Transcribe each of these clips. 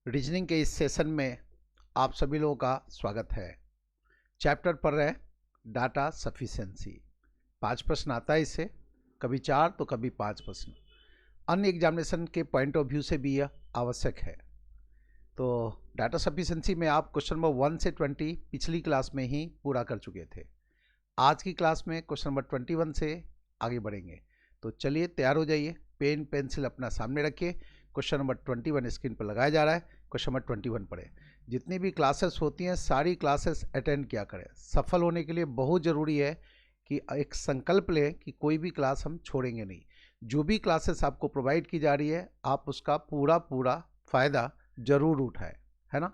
Reasoning के इस session में आप सभी लोगों का स्वागत है। चैप्टर पढ़ रहे हैं डाटा सफिशिएंसी। 5 प्रश्न आता है इससे, कभी 4 तो कभी 5 प्रश्न। अन्य एग्जामिनेशन के पॉइंट ऑफ व्यू से भी यह आवश्यक है। तो डाटा सफिशिएंसी में आप क्वेश्चन नंबर 1 से 20 पिछली क्लास में ही पूरा कर चुके थे। आज की क्लास में क्वेश्चन नंबर 21 से आगे बढ़ेंगे। तो चलिए तैयार हो जाइए, पेन पेंसिल अपना सामने रखिए। क्वेश्चन नंबर 21 स्क्रीन पर लगाया जा रहा है। क्वेश्चन नंबर 21 पढ़े। जितनी भी क्लासेस होती हैं सारी क्लासेस अटेंड किया करें। सफल होने के लिए बहुत ज़रूरी है कि एक संकल्प लें कि कोई भी क्लास हम छोड़ेंगे नहीं। जो भी क्लासेस आपको प्रोवाइड की जा रही है आप उसका पूरा पूरा फ़ायदा ज़रूर उठाएं, है ना।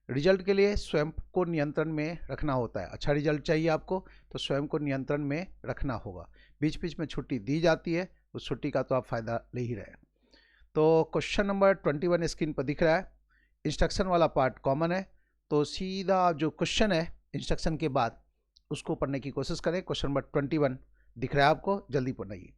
रिजल्ट के लिए स्वयं को नियंत्रण में रखना होता है। अच्छा रिजल्ट चाहिए आपको तो स्वयं को नियंत्रण में रखना होगा। बीच बीच में छुट्टी दी जाती है, उस छुट्टी का तो आप फ़ायदा ले ही रहे। तो क्वेश्चन नंबर 21 स्क्रीन पर दिख रहा है। इंस्ट्रक्शन वाला पार्ट कॉमन है, तो सीधा जो क्वेश्चन है इंस्ट्रक्शन के बाद उसको पढ़ने की कोशिश करें। क्वेश्चन नंबर 21 दिख रहा है आपको, जल्दी पढ़िए।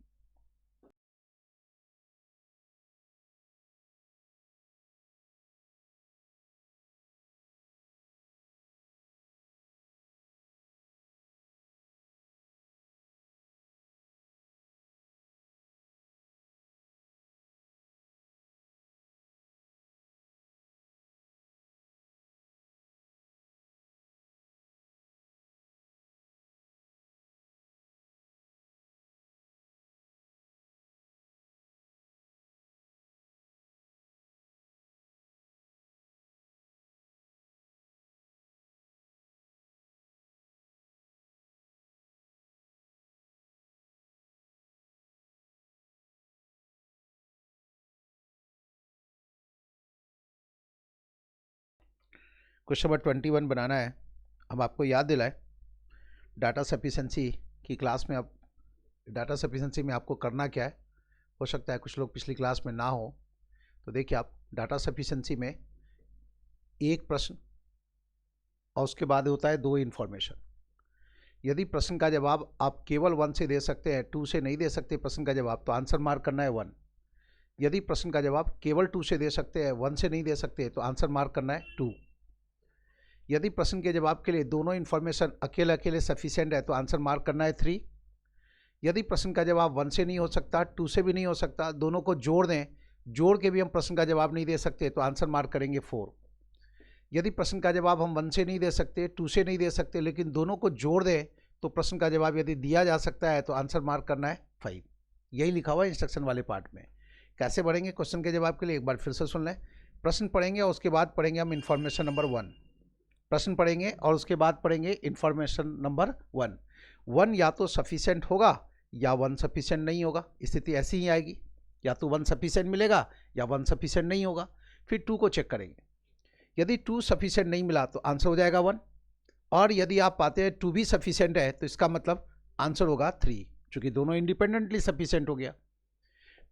क्वेश्चन नंबर 21 बनाना है। हम आपको याद दिलाएं, डाटा सफिशेंसी की क्लास में अब डाटा सफिशेंसी में आपको करना क्या है। हो सकता है कुछ लोग पिछली क्लास में ना हो, तो देखिए आप डाटा सफिशेंसी में एक प्रश्न और उसके बाद होता है 2 इन्फॉर्मेशन। यदि प्रश्न का जवाब आप केवल 1 से दे सकते हैं, 2 से नहीं दे सकते प्रश्न का जवाब, तो आंसर मार्क करना है 1। यदि प्रश्न का जवाब केवल 2 से दे सकते हैं, 1 से नहीं दे सकते, तो आंसर मार्क करना है 2। यदि प्रश्न के जवाब के लिए दोनों इन्फॉर्मेशन अकेले अकेले सफिशिएंट है तो आंसर मार्क करना है 3। यदि प्रश्न का जवाब 1 से नहीं हो सकता, 2 से भी नहीं हो सकता, दोनों को जोड़ दें, जोड़ के भी हम प्रश्न का जवाब नहीं दे सकते, तो आंसर मार्क करेंगे 4। यदि प्रश्न का जवाब हम 1 से नहीं दे सकते, 2 से नहीं दे सकते, लेकिन दोनों को जोड़ दें तो प्रश्न का जवाब यदि दिया जा सकता है तो आंसर मार्क करना है 5। यही लिखा हुआ है इंस्ट्रक्शन वाले पार्ट में। कैसे बढ़ेंगे क्वेश्चन के जवाब के लिए एक बार फिर से सुन लें। प्रश्न पढ़ेंगे और उसके बाद पढ़ेंगे हम इन्फॉर्मेशन नंबर 1। प्रश्न पढ़ेंगे और उसके बाद पढ़ेंगे इन्फॉर्मेशन नंबर 1। 1 या तो सफिशिएंट होगा या 1 सफिशिएंट नहीं होगा। स्थिति ऐसी ही आएगी, या तो 1 सफिशिएंट मिलेगा या 1 सफिशिएंट नहीं होगा। फिर 2 को चेक करेंगे। यदि 2 सफिशिएंट नहीं मिला तो आंसर हो जाएगा 1, और यदि आप पाते हैं 2 भी सफिशिएंट है तो इसका मतलब आंसर होगा 3, चूंकि दोनों इंडिपेंडेंटली सफिशिएंट हो गया।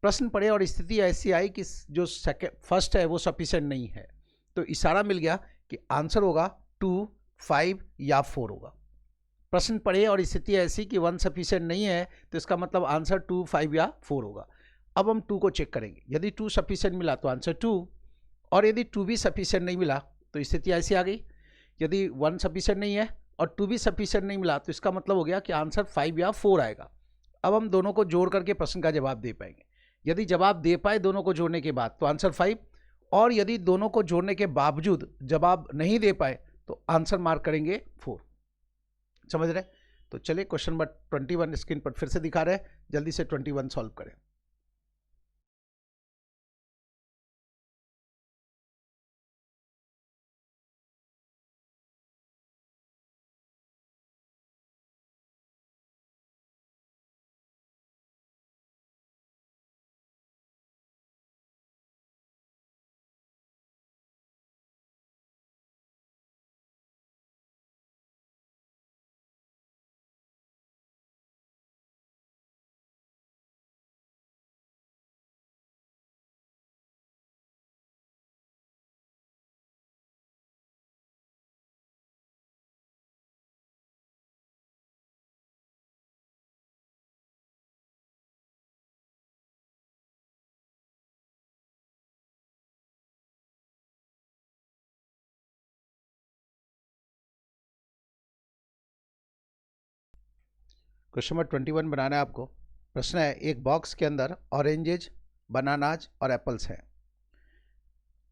प्रश्न पढ़े और स्थिति ऐसी आई कि जो फर्स्ट है वो सफिशिएंट नहीं है, तो इशारा मिल गया कि आंसर होगा 2, 5 या 4 होगा। प्रश्न पढ़े और स्थिति ऐसी कि 1 सफिशिएंट नहीं है तो इसका मतलब आंसर 2, 5 या 4 होगा। अब हम 2 को चेक करेंगे। यदि 2 सफिशिएंट मिला तो आंसर 2, और यदि 2 भी सफिशिएंट नहीं मिला तो स्थिति ऐसी आ गई, यदि 1 सफिशिएंट नहीं है और 2 भी सफिशिएंट नहीं मिला तो इसका मतलब हो गया कि आंसर 5 या 4 आएगा। अब हम दोनों को जोड़ करके प्रश्न का जवाब दे पाएंगे। यदि जवाब दे पाए दोनों को जोड़ने के बाद तो आंसर 5, और यदि दोनों को जोड़ने के बावजूद जवाब नहीं दे पाए तो आंसर मार्क करेंगे 4। समझ रहे। तो चलिए क्वेश्चन नंबर 21 स्क्रीन पर फिर से दिखा रहे हैं, जल्दी से 21 सॉल्व करें। क्वेश्चन नंबर 21 बनाना है आपको। प्रश्न है, एक बॉक्स के अंदर ऑरेंजेज, बनानाज और एप्पल्स हैं।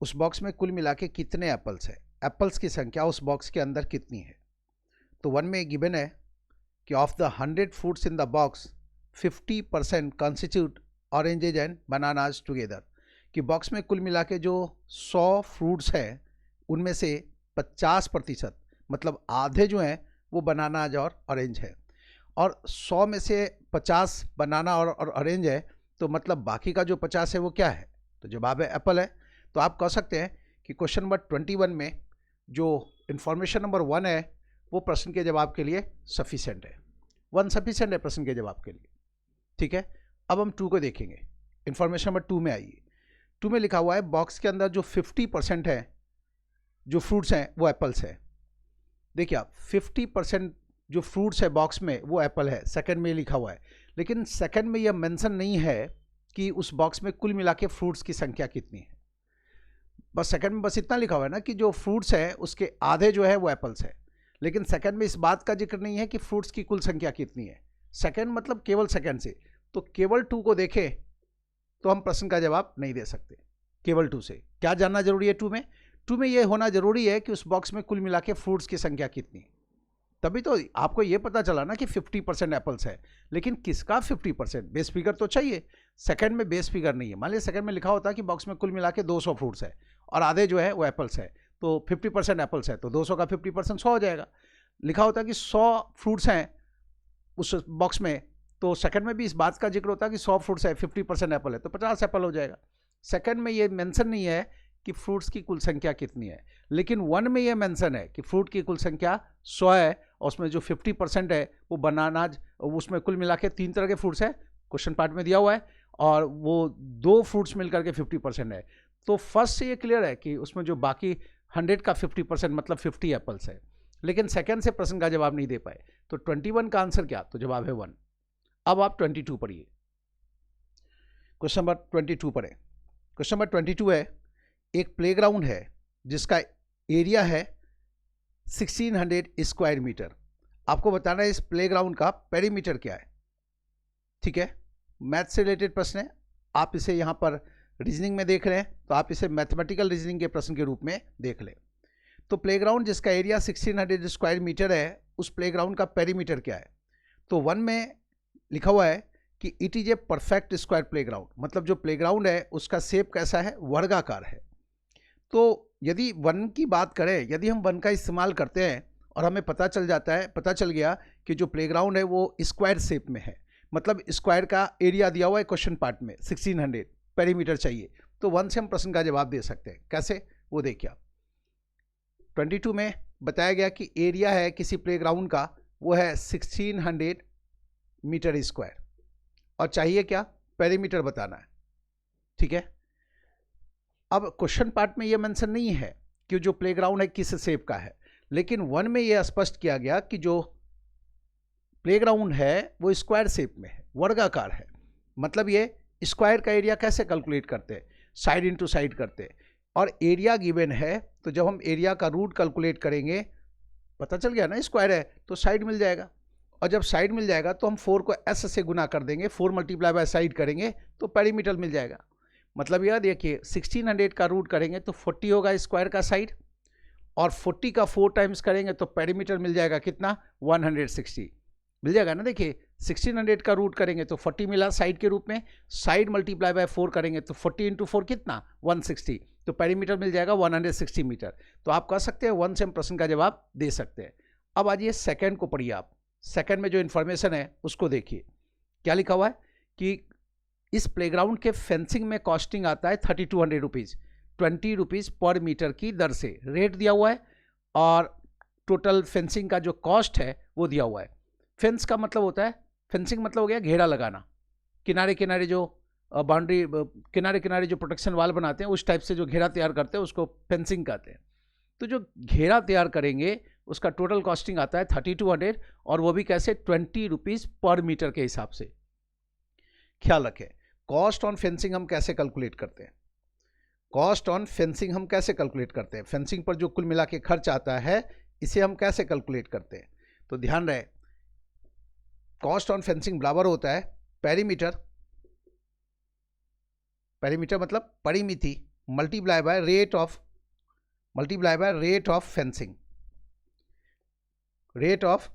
उस बॉक्स में कुल मिला के कितने एप्पल्स हैं? एप्पल्स की संख्या उस बॉक्स के अंदर कितनी है? तो 1 में गिवन है कि of the 100 fruits in the box 50% constitute oranges and bananas together. कि बॉक्स में कुल मिला के जो 100 फ्रूट्स हैं उनमें से 50% मतलब आधे जो हैं वो बनानाज और ऑरेंज है, और 100 में से 50 बनाना और ऑरेंज है, तो मतलब बाकी का जो 50 है वो क्या है? तो जवाब है एप्पल है। तो आप कह सकते हैं कि क्वेश्चन नंबर 21 में जो इन्फॉर्मेशन नंबर 1 है वो प्रश्न के जवाब के लिए सफिशिएंट है। 1 सफिशिएंट है प्रश्न के जवाब के लिए। ठीक है, अब हम 2 को देखेंगे। इन्फॉर्मेशन नंबर 2 में आइए। 2 में लिखा हुआ है बॉक्स के अंदर जो 50% है जो फ्रूट्स हैं वो एप्पल्स है। देखिए आप, 50% जो फ्रूट्स है बॉक्स में वो एप्पल है, सेकंड में लिखा हुआ है। लेकिन सेकंड में यह मेंशन नहीं है कि उस बॉक्स में कुल मिला के फ्रूट्स की संख्या कितनी है। बस सेकंड में बस इतना लिखा हुआ है ना कि जो फ्रूट्स है उसके आधे जो है वो एप्पल्स है, लेकिन सेकंड में इस बात का जिक्र नहीं है कि फ्रूट्स की कुल संख्या कितनी है। सेकंड मतलब केवल सेकंड से, तो केवल 2 को देखें तो हम प्रश्न का जवाब नहीं दे सकते। केवल 2 से क्या जानना जरूरी है? 2 में यह होना जरूरी है कि उस बॉक्स में कुल मिला के फ्रूट्स की संख्या कितनी है। तभी तो आपको ये पता चला ना कि 50% एप्पल्स है, लेकिन किसका 50%? बेस फिगर तो चाहिए। सेकंड में बेस फिगर नहीं है। मान लीजिए सेकंड में लिखा होता है कि बॉक्स में कुल मिला के 200 फ्रूट्स है और आधे जो है वो एप्पल्स है, तो 50% एप्पल्स है, तो 200 का 50% 100 हो जाएगा। लिखा होता है कि 100 फ्रूट्स हैं उस बॉक्स में, तो सेकंड में भी इस बात का जिक्र होता है कि 100 फ्रूट्स है, 50% एप्पल है, तो 50 एप्पल हो जाएगा। सेकंड में ये मेंशन नहीं है कि फ्रूट्स की कुल संख्या कितनी है, लेकिन 1 में ये मेंशन है कि फ्रूट की कुल संख्या 100 है, और उसमें जो 50% है वो बनानाज, उसमें कुल मिला के 3 तरह के फ्रूट्स है, क्वेश्चन पार्ट में दिया हुआ है, और वो 2 फ्रूट्स मिलकर के 50% है। तो फर्स्ट से ये क्लियर है कि उसमें जो बाकी 100 का 50% मतलब 50 एप्पल्स है, लेकिन सेकंड से प्रश्न का जवाब नहीं दे पाए। तो 21 का आंसर क्या? तो जवाब है 1। अब आप 22 पढ़िए। क्वेश्चन नंबर 22 पढ़े। क्वेश्चन नंबर 22 है, एक प्लेग्राउंड है जिसका एरिया है 1600 स्क्वायर मीटर। आपको बताना है इस प्लेग्राउंड का पेरीमीटर क्या है। ठीक है, मैथ से रिलेटेड प्रश्न है। आप इसे यहाँ पर रीजनिंग में देख रहे हैं, तो आप इसे मैथमेटिकल रीजनिंग के प्रश्न के रूप में देख लें। तो प्लेग्राउंड जिसका एरिया 1600 स्क्वायर मीटर है, उस प्लेग्राउंड का पेरीमीटर क्या है? तो 1 में लिखा हुआ है कि it is a perfect square playground, मतलब जो प्लेग्राउंड है उसका शेप कैसा है? वर्गाकार है। तो यदि 1 की बात करें, यदि हम 1 का इस्तेमाल करते हैं और हमें पता चल गया कि जो प्लेग्राउंड है वो स्क्वायर शेप में है, मतलब स्क्वायर का एरिया दिया हुआ है क्वेश्चन पार्ट में 1600, पेरीमीटर चाहिए, तो 1 से हम प्रश्न का जवाब दे सकते हैं। कैसे? वो देखिए, 22 में बताया गया कि एरिया है किसी प्लेग्राउंड का वो है 1600 मीटर स्क्वायर, और चाहिए क्या? पेरीमीटर बताना है। ठीक है, अब क्वेश्चन पार्ट में ये मेंशन नहीं है कि जो प्लेग्राउंड है किस शेप का है, लेकिन 1 में ये स्पष्ट किया गया कि जो प्लेग्राउंड है वो स्क्वायर शेप में है, वर्गाकार है। मतलब ये स्क्वायर का एरिया कैसे कैलकुलेट करते हैं? साइड इनटू साइड करते हैं, और एरिया गिवन है, तो जब हम एरिया का रूट कैलकुलेट करेंगे, पता चल गया ना स्क्वायर है तो साइड मिल जाएगा, और जब साइड मिल जाएगा तो हम 4 को s से गुना कर देंगे, 4 मल्टीप्लाई बाय साइड करेंगे तो पेरीमीटर मिल जाएगा। मतलब यह देखिए 1600 का रूट करेंगे तो 40 होगा स्क्वायर का साइड, और 40 का 4 टाइम्स करेंगे तो पेरीमीटर मिल जाएगा कितना? 160 मिल जाएगा ना। देखिए 1600 का रूट करेंगे तो 40 मिला साइड के रूप में, साइड मल्टीप्लाई बाय 4 करेंगे तो 40 इंटू 4 कितना? 160, तो पेरीमीटर मिल जाएगा 160 मीटर। तो आप कह सकते हैं 1 से हम प्रश्न का जवाब दे सकते हैं। अब आइए सेकंड को पढ़िए। आप सेकंड में जो इन्फॉर्मेशन है उसको देखिए। क्या लिखा हुआ है कि इस प्लेग्राउंड के फेंसिंग में कॉस्टिंग आता है 3200 रुपीज़, 20 रुपीज़ पर मीटर की दर से रेट दिया हुआ है, और टोटल फेंसिंग का जो कॉस्ट है वो दिया हुआ है। फेंस का मतलब होता है, फेंसिंग मतलब हो गया घेरा लगाना, किनारे किनारे जो बाउंड्री, किनारे किनारे जो प्रोटेक्शन वाल बनाते हैं उस टाइप से जो घेरा तैयार करते हैं उसको फेंसिंग कहते हैं। तो जो घेरा तैयार करेंगे उसका टोटल कॉस्टिंग आता है 3200, और वो भी कैसे? 20 रुपीज़ पर मीटर के हिसाब से। ख्याल रखें, कॉस्ट ऑन फेंसिंग हम कैसे कैलकुलेट करते हैं? कॉस्ट ऑन फेंसिंग हम कैसे कैलकुलेट करते हैं? फेंसिंग पर जो कुल मिला के खर्च आता है इसे हम कैसे कैलकुलेट करते हैं? तो ध्यान रहे, कॉस्ट ऑन फेंसिंग बराबर होता है पेरीमीटर, पेरीमीटर मतलब परिमिति, multiply by rate of fencing, rate of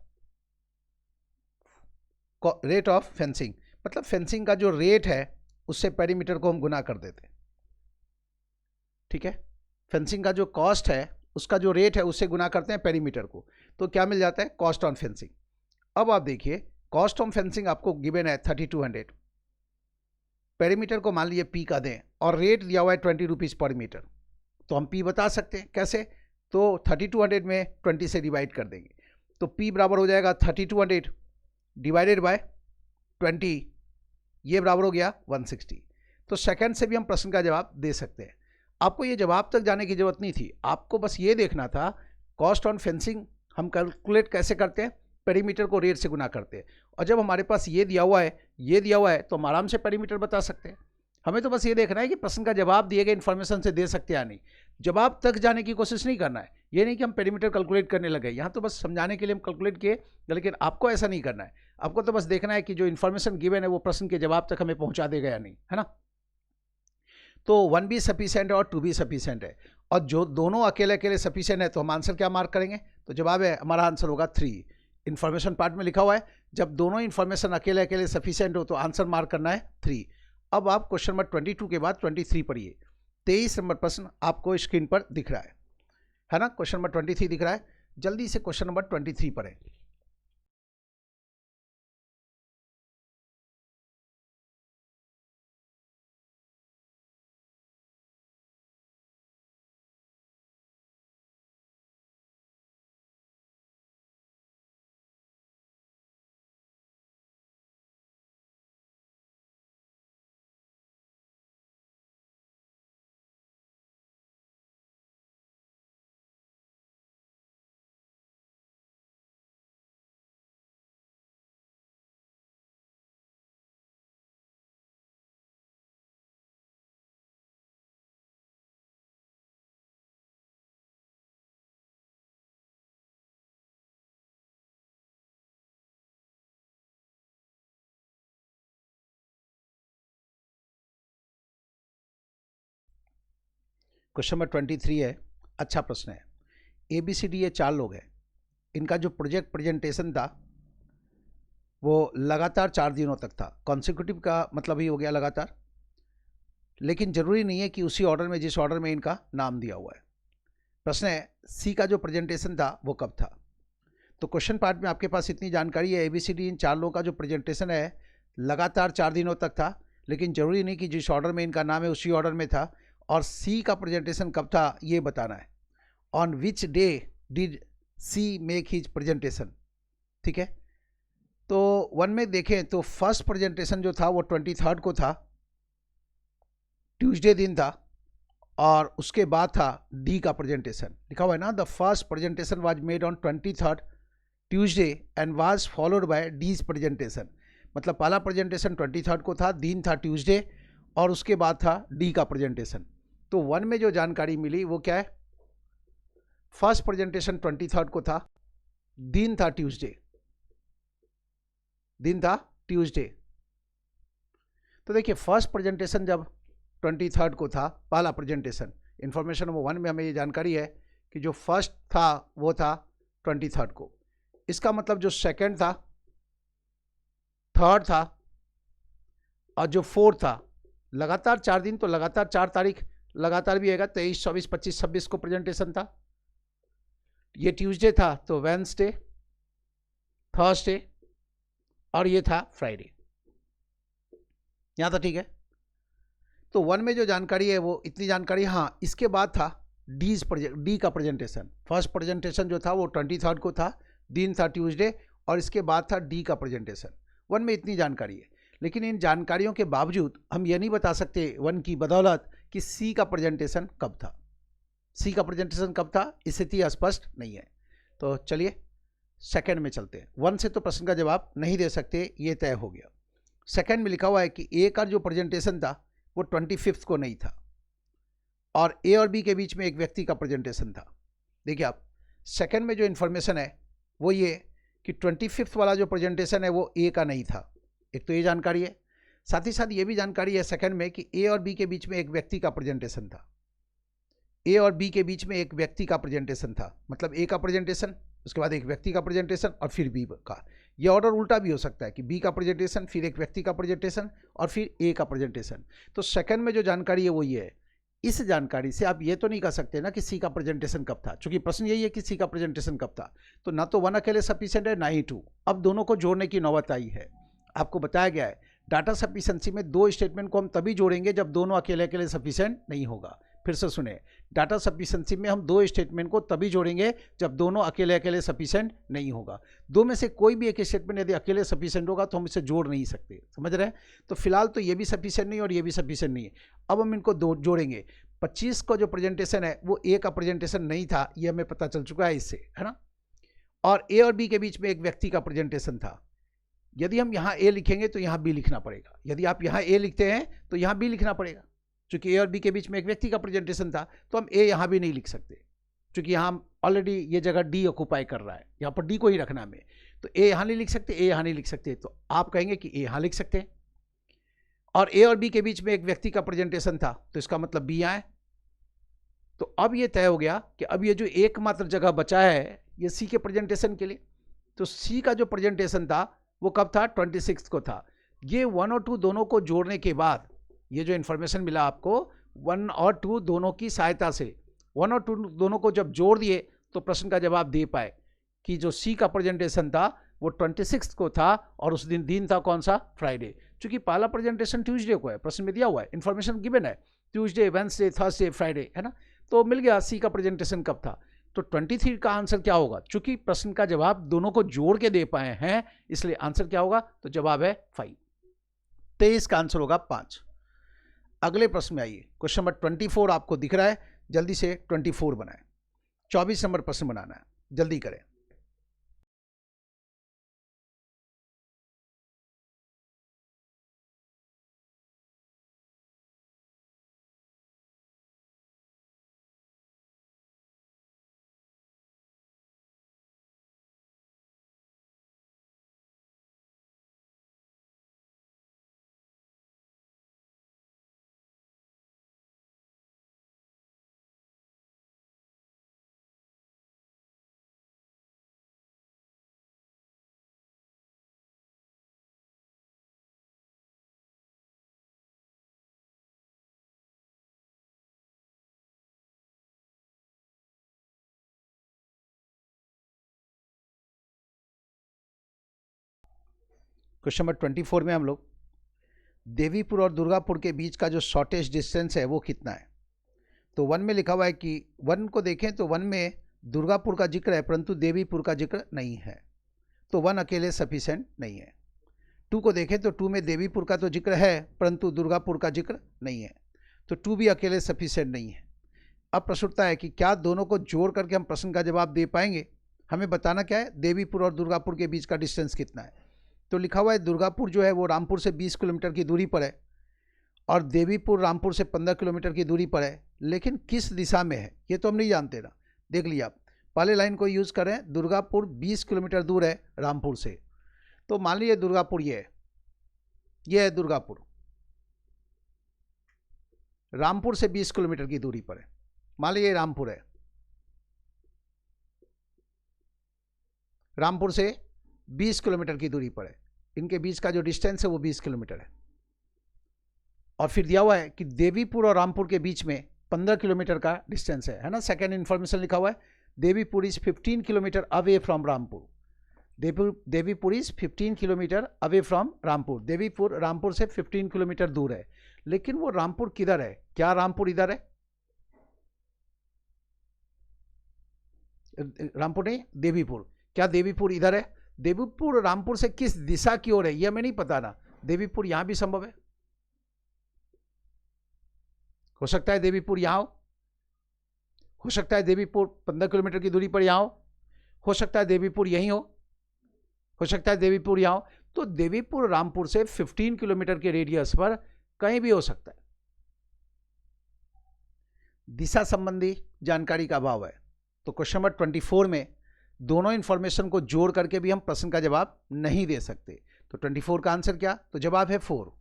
fencing मतलब फेंसिंग का जो रेट है उससे पेरीमीटर को हम गुना कर देते हैं, ठीक है। फेंसिंग का जो कॉस्ट है उसका जो रेट है उससे गुना करते हैं पेरीमीटर को, तो क्या मिल जाता है, कॉस्ट ऑन फेंसिंग। अब आप देखिए कॉस्ट ऑन फेंसिंग आपको गिवन है 3200, पेरीमीटर को मान लीजिए पी का दें और रेट दिया हुआ है 20 रुपीज़ पर मीटर, तो हम पी बता सकते हैं कैसे, तो 3200 में 20 से डिवाइड कर देंगे, तो पी बराबर हो जाएगा 3200 डिवाइडेड बाय 20, ये बराबर हो गया 160। तो सेकंड से भी हम प्रश्न का जवाब दे सकते हैं। आपको ये जवाब तक जाने की जरूरत नहीं थी, आपको बस ये देखना था कॉस्ट ऑन फेंसिंग हम कैलकुलेट कैसे करते हैं, पेरीमीटर को रेट से गुना करते हैं, और जब हमारे पास ये दिया हुआ है तो हम आराम से पेरीमीटर बता सकते हैं। हमें तो बस ये देखना है कि प्रश्न का जवाब दिए गए इन्फॉर्मेशन से दे सकते हैं या नहीं, जवाब तक जाने की कोशिश नहीं करना है। ये नहीं कि हम पेरीमीटर कैलकुलेट करने लगे, यहाँ तो बस समझाने के लिए हम कैलकुलेट किए, लेकिन आपको ऐसा नहीं करना है। आपको तो बस देखना है कि जो इन्फॉर्मेशन गिवन है वो प्रश्न के जवाब तक हमें पहुँचा देगा या नहीं, है ना। तो 1 भी सफिशिएंट है और 2 भी सफिशिएंट है, और जो दोनों अकेले अकेले सफिशिएंट है तो हम आंसर क्या मार्क करेंगे, तो जवाब है हमारा आंसर होगा 3। इन्फॉर्मेशन पार्ट में लिखा हुआ है जब दोनों इन्फॉर्मेशन अकेले अकेले सफिशिएंट हो तो आंसर मार्क करना है 3। अब आप क्वेश्चन नंबर 22 के बाद 23 पढ़िए। 23 नंबर प्रश्न आपको स्क्रीन पर दिख रहा है ना, क्वेश्चन नंबर 23 दिख रहा है, जल्दी से क्वेश्चन नंबर 23 पढ़ें। क्वेश्चन नंबर 23 है, अच्छा प्रश्न है। ABCD ये 4 लोग हैं, इनका जो प्रोजेक्ट प्रेजेंटेशन था वो लगातार 4 दिनों तक था। कॉन्सिक्यूटिव का मतलब ही हो गया लगातार, लेकिन जरूरी नहीं है कि उसी ऑर्डर में जिस ऑर्डर में इनका नाम दिया हुआ है। प्रश्न है सी का जो प्रेजेंटेशन था वो कब था। तो क्वेश्चन पार्ट में आपके पास इतनी जानकारी है, ABCD इन 4 लोगों का जो प्रेजेंटेशन है लगातार 4 दिनों तक था, लेकिन जरूरी नहीं कि जिस ऑर्डर में इनका नाम है उसी ऑर्डर में था। और सी का प्रेजेंटेशन कब था ये बताना है, on which day did she make his presentation, ठीक है। तो 1 में देखें तो फर्स्ट प्रेजेंटेशन जो था वो 23 को था, ट्यूसडे दिन था, और उसके बाद था डी का प्रेजेंटेशन, लिखा हुआ है ना, the first presentation was made on 23 Tuesday and was followed by these presentation. मतलब पहला प्रेजेंटेशन 23 को था, दिन था ट्यूसडे, और उसके बाद था डी का प्रेजेंटेशन। तो 1 में जो जानकारी मिली वो क्या है, फर्स्ट प्रेजेंटेशन 23 को था, दिन था ट्यूसडे, तो देखिए फर्स्ट प्रेजेंटेशन जब 23 को था, पहला प्रेजेंटेशन, इंफॉर्मेशन नंबर 1 में हमें ये जानकारी है कि जो फर्स्ट था वो था 23 को। इसका मतलब जो सेकंड था, थर्ड था, और जो फोर्थ था, लगातार 4 दिन, तो लगातार 4 तारीख लगातार भी आएगा, 23, 24, 25, 26 को प्रेजेंटेशन था। ये ट्यूसडे था तो वेडनेसडे, थर्सडे, और ये था फ्राइडे। यहाँ था, ठीक है। तो 1 में जो जानकारी है वो इतनी जानकारी। हाँ, इसके बाद था डी का प्रेजेंटेशन। फर्स्ट प्रेजेंटेशन जो था वो 23 को था, दिन था ट्यूसडे, और इसके बाद था डी का प्रेजेंटेशन। 1 में इतनी जानकारी है, लेकिन इन जानकारियों के बावजूद हम ये नहीं बता सकते 1 की बदौलत कि सी का प्रेजेंटेशन कब था। सी का प्रेजेंटेशन कब था स्थिति स्पष्ट नहीं है। तो चलिए सेकंड में चलते हैं। 1 से तो प्रश्न का जवाब नहीं दे सकते, ये तय हो गया। सेकंड में लिखा हुआ है कि ए का जो प्रेजेंटेशन था वो 25 को नहीं था, और ए और बी के बीच में एक व्यक्ति का प्रेजेंटेशन था। देखिए आप, सेकंड में जो इन्फॉर्मेशन है वो ये कि 25th वाला जो प्रेजेंटेशन है वो ए का नहीं था। एक तो ये जानकारी है, साथ ही साथ ये भी जानकारी है सेकंड में कि ए और बी के बीच में एक व्यक्ति का प्रेजेंटेशन था। ए और बी के बीच में एक व्यक्ति का प्रेजेंटेशन था, मतलब ए का प्रेजेंटेशन, उसके बाद एक व्यक्ति का प्रेजेंटेशन और फिर बी का। यह ऑर्डर उल्टा भी हो सकता है कि बी का प्रेजेंटेशन, फिर एक व्यक्ति का प्रेजेंटेशन और फिर ए का प्रेजेंटेशन। तो सेकंड में जो जानकारी है वो ये है। इस जानकारी से आप ये तो नहीं कह सकते ना कि सी का प्रेजेंटेशन कब था, क्योंकि प्रश्न यही है कि सी का प्रेजेंटेशन कब था। तो ना तो 1 अकेले सफिशिएंट है, ना ही 2। अब दोनों को जोड़ने की नौबत आई है। आपको बताया गया है डाटा सफिशिएंसी में 2 स्टेटमेंट को हम तभी जोड़ेंगे जब दोनों अकेले अकेले सफिशिएंट नहीं होगा। फिर से सुने, डाटा सफिशिएंसी में हम 2 स्टेटमेंट को तभी जोड़ेंगे जब दोनों अकेले अकेले सफिशिएंट नहीं होगा। दो में से कोई भी एक स्टेटमेंट यदि अकेले सफिशिएंट होगा तो हम इसे जोड़ नहीं सकते, समझ रहे हैं। तो फिलहाल तो ये भी सफिशिएंट नहीं और ये भी सफिशिएंट नहीं है। अब हम इनको जोड़ेंगे। 25 का जो प्रेजेंटेशन है वो ए का प्रेजेंटेशन नहीं था, ये हमें पता चल चुका है इससे, है ना। और ए और बी के बीच में एक व्यक्ति का प्रेजेंटेशन था। यदि हम यहाँ ए लिखेंगे तो यहाँ बी लिखना पड़ेगा, यदि आप यहाँ ए लिखते हैं तो यहाँ बी लिखना पड़ेगा। चूंकि ए और बी के बीच में एक व्यक्ति का प्रेजेंटेशन था तो हम ए यहाँ भी नहीं लिख सकते, क्योंकि यहाँ ऑलरेडी ये जगह डी ऑक्यूपाई कर रहा है, यहाँ पर डी को ही रखना हमें। तो ए यहाँ नहीं लिख सकते, ए यहाँ नहीं लिख सकते, तो आप कहेंगे कि ए यहाँ लिख सकते हैं। और ए और बी के बीच में एक व्यक्ति का प्रेजेंटेशन था तो इसका मतलब बी यहाँ है। तो अब ये तय हो गया कि अब ये जो एकमात्र जगह बचा है ये सी के प्रेजेंटेशन के लिए। तो सी का जो प्रेजेंटेशन था वो कब था, 26 को था। ये 1 और 2 दोनों को जोड़ने के बाद ये जो इन्फॉर्मेशन मिला आपको 1 और 2 दोनों की सहायता से, 1 और 2 दोनों को जब जोड़ दिए तो प्रश्न का जवाब दे पाए कि जो सी का प्रेजेंटेशन था वो 26 को था और उस दिन था कौन सा, फ्राइडे। क्योंकि पहला प्रेजेंटेशन ट्यूसडे को है, प्रश्न में दिया हुआ है, इन्फॉर्मेशन गिवन है, ट्यूसडे, वेडनेसडे, थर्सडे, फ्राइडे, है ना। तो मिल गया सी का प्रेजेंटेशन कब था। तो 23 का आंसर क्या होगा, चूंकि प्रश्न का जवाब दोनों को जोड़ के दे पाए हैं इसलिए आंसर क्या होगा, तो जवाब है 5। 23 का आंसर होगा 5। अगले प्रश्न में आइए, क्वेश्चन नंबर 24 आपको दिख रहा है, जल्दी से 24 बनाएं। 24 नंबर प्रश्न बनाना है, जल्दी करें। क्वेश्चन नंबर 24 में हम लोग देवीपुर और दुर्गापुर के बीच का जो शॉर्टेस्ट डिस्टेंस है वो कितना है। तो 1 में लिखा हुआ है कि 1 को देखें तो 1 में दुर्गापुर का जिक्र है परंतु देवीपुर का जिक्र नहीं है, तो 1 अकेले सफिशिएंट नहीं है। 2 को देखें तो 2 में देवीपुर का तो जिक्र है परंतु दुर्गापुर का जिक्र नहीं है, तो 2 भी अकेले सफिशिएंट नहीं है। अब प्रश्न उठता है कि क्या दोनों को जोड़ करके हम प्रश्न का जवाब दे पाएंगे। हमें बताना क्या है, देवीपुर और दुर्गापुर के बीच का डिस्टेंस कितना है। तो लिखा हुआ है दुर्गापुर जो है वो रामपुर से 20 किलोमीटर की दूरी पर है और देवीपुर रामपुर से 15 किलोमीटर की दूरी पर है, लेकिन किस दिशा में है ये तो हम नहीं जानते ना। देख लिया आप, पहले लाइन को यूज़ करें, दुर्गापुर 20 किलोमीटर दूर है रामपुर से। तो मान लीजिए दुर्गापुर ये है दुर्गापुर, रामपुर से 20 किलोमीटर की दूरी पर है। मान लीजिए रामपुर है, रामपुर से 20 किलोमीटर की दूरी पर है, इनके बीच का जो डिस्टेंस है वो 20 किलोमीटर है। और फिर दिया हुआ है कि देवीपुर और रामपुर के बीच में 15 किलोमीटर का डिस्टेंस है ना। सेकेंड इन्फॉर्मेशन लिखा हुआ है Devipur is 15 kilometre away from Rampur. Devipur is 15 kilometre away from Rampur. Devipur Rampur से 15 किलोमीटर दूर है, लेकिन वो रामपुर किधर है, क्या रामपुर इधर है, रामपुर नहीं देवीपुर, क्या देवीपुर इधर है। देवीपुर रामपुर से किस दिशा की ओर है ये हमें नहीं पता ना। देवीपुर यहां भी संभव है, हो सकता है देवीपुर यहां हो सकता है देवीपुर 15 किलोमीटर की दूरी पर यहां हो सकता है देवीपुर यहीं हो सकता है देवीपुर यहां हो। तो देवीपुर रामपुर से 15 किलोमीटर के रेडियस पर कहीं भी हो सकता है। दिशा संबंधी जानकारी का अभाव है। तो क्वेश्चन नंबर 24 में दोनों इन्फॉर्मेशन को जोड़ करके भी हम प्रश्न का जवाब नहीं दे सकते। तो 24 का आंसर क्या, तो जवाब है 4।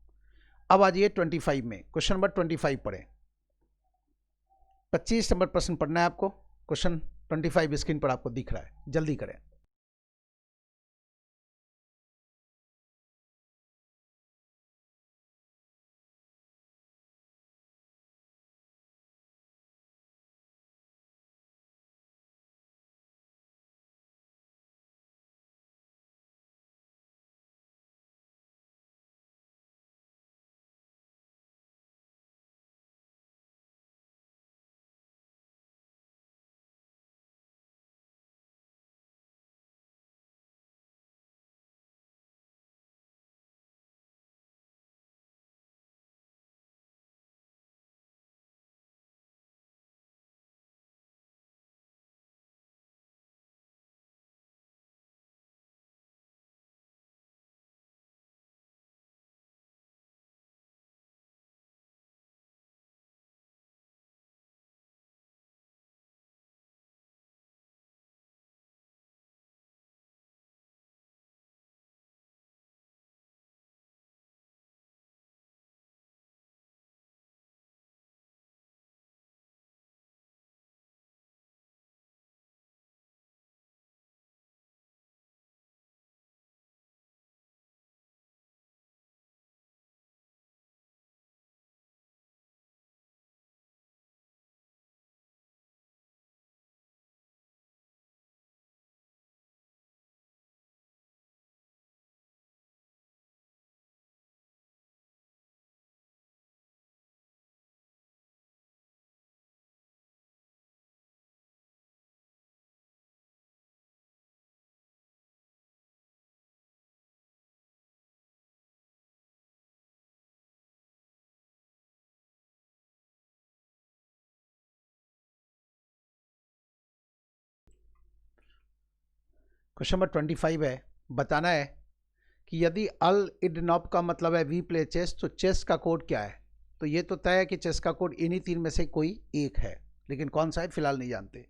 अब आ जाइए 25 में, क्वेश्चन नंबर 25 पढ़ें। 25 नंबर प्रश्न पढ़ना है आपको। क्वेश्चन 25 स्क्रीन पर आपको दिख रहा है, जल्दी करें। क्वेश्चन नंबर 25 है, बताना है कि यदि अल इड नॉप का मतलब है वी प्ले चेस, तो चेस का कोड क्या है। तो ये तो तय है कि चेस का कोड इन्हीं तीन में से कोई एक है, लेकिन कौन सा है फिलहाल नहीं जानते।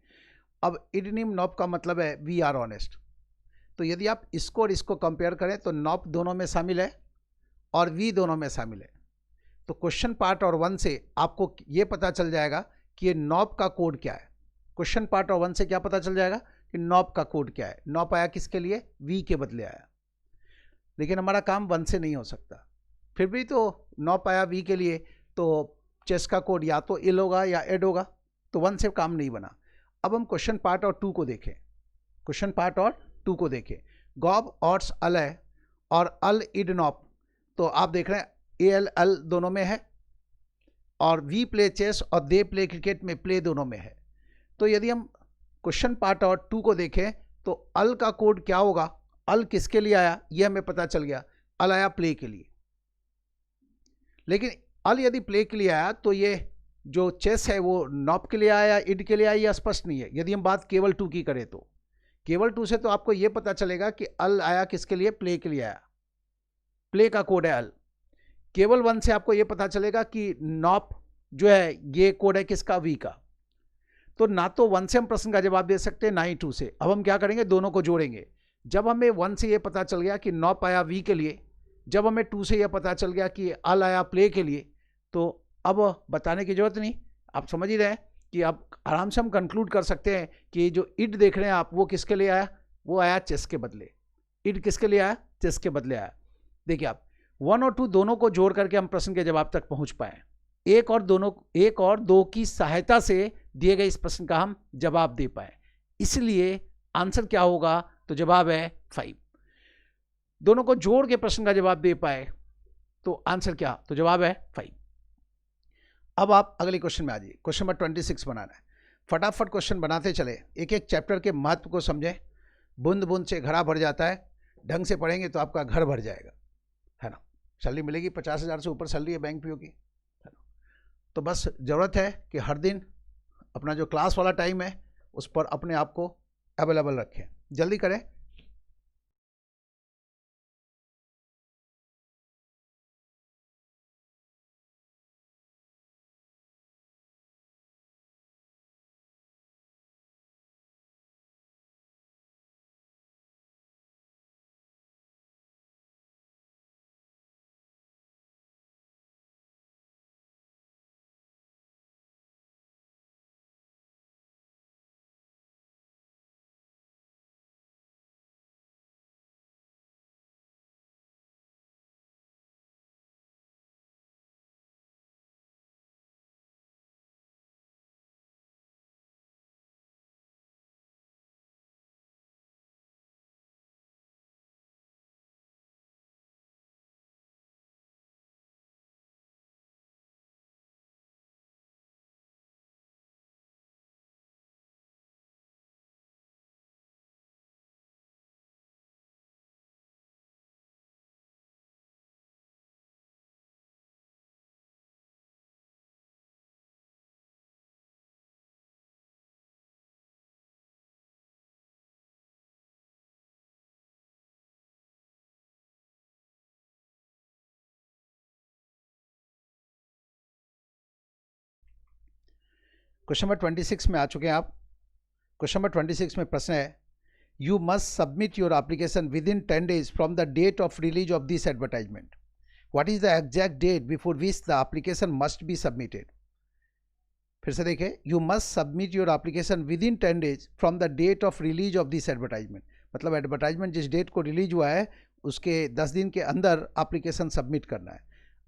अब इडनिम नॉप का मतलब है वी आर ऑनेस्ट। तो यदि आप इसको और इसको कंपेयर करें तो नॉप दोनों में शामिल है और वी दोनों में शामिल है। तो क्वेश्चन पार्ट और 1 से आपको ये पता चल जाएगा कि ये नॉप का कोड क्या है। क्वेश्चन पार्ट और 1 से क्या पता चल जाएगा कि नॉप का कोड क्या है। नॉप आया किसके लिए, वी के बदले आया, लेकिन हमारा काम 1 से नहीं हो सकता। फिर भी तो नॉप आया वी के लिए, तो चेस का कोड या तो इल होगा या एड होगा, तो 1 से काम नहीं बना। अब हम क्वेश्चन पार्ट और 2 को देखें। क्वेश्चन पार्ट और 2 को देखें। गॉब ऑट्स अल है और अल इड नॉप, तो आप देख रहे हैं ए एल एल दोनों में है, और वी प्ले चेस और दे प्ले क्रिकेट में प्ले दोनों में है। तो यदि हम क्वेश्चन पार्ट और 2 को देखें तो अल का कोड क्या होगा, अल किसके लिए आया यह हमें पता चल गया, अल आया प्ले के लिए। लेकिन अल यदि प्ले के लिए आया तो ये जो चेस है वो नॉप के लिए आया, इड के लिए आया, यह स्पष्ट नहीं है। यदि हम बात केवल 2 की करें तो केवल 2 से तो आपको यह पता चलेगा कि अल आया किसके लिए, प्ले के लिए आया, प्ले का कोड है अल। केवल 1 से आपको यह पता चलेगा कि नॉप जो है ये कोड है किसका, वी का। तो ना तो 1 से हम प्रश्न का जवाब दे सकते हैं, ना ही 2 से। अब हम क्या करेंगे, दोनों को जोड़ेंगे। जब हमें 1 से यह पता चल गया कि नॉप आया वी के लिए, जब हमें 2 से यह पता चल गया कि अल आया प्ले के लिए, तो अब बताने की जरूरत नहीं, आप समझ ही रहे हैं कि अब आराम से हम कंक्लूड कर सकते हैं कि जो इड देख रहे हैं आप, वो किसके लिए आया, वो आया चेस के बदले। इड किसके लिए आया, चेस के बदले आया। देखिए आप 1 और 2 दोनों को जोड़ करके हम प्रश्न के जवाब तक पहुंच पाए। एक और दो की सहायता से दिए गए इस प्रश्न का हम जवाब दे पाए, इसलिए आंसर क्या होगा, तो जवाब है 5। दोनों को जोड़ के प्रश्न का जवाब दे पाए तो आंसर क्या, तो जवाब है 5। अब आप अगले क्वेश्चन में आ जाइए। क्वेश्चन नंबर 26 बनाना है। फटाफट क्वेश्चन बनाते चले, एक एक चैप्टर के महत्व को समझें। बूंद बूंद से घड़ा भर जाता है, ढंग से पढ़ेंगे तो आपका घर भर जाएगा, है ना। सैलरी मिलेगी, 50,000 से ऊपर सैलरी है बैंक पीओ की, है ना। तो बस ज़रूरत है कि हर दिन अपना जो क्लास वाला टाइम है उस पर अपने आप को अवेलेबल रखें। जल्दी करें। क्वेश्चन नंबर 26 में आ चुके हैं आप। क्वेश्चन नंबर 26 में प्रश्न है, you must submit your application within 10 days from the date of release of this advertisement. What is the exact date before which the application must be submitted. फिर से देखें, you must submit your application within 10 days from the date of release of this advertisement. मतलब advertisement जिस date को release हुआ है उसके 10 दिन के अंदर एप्लीकेशन सबमिट करना है।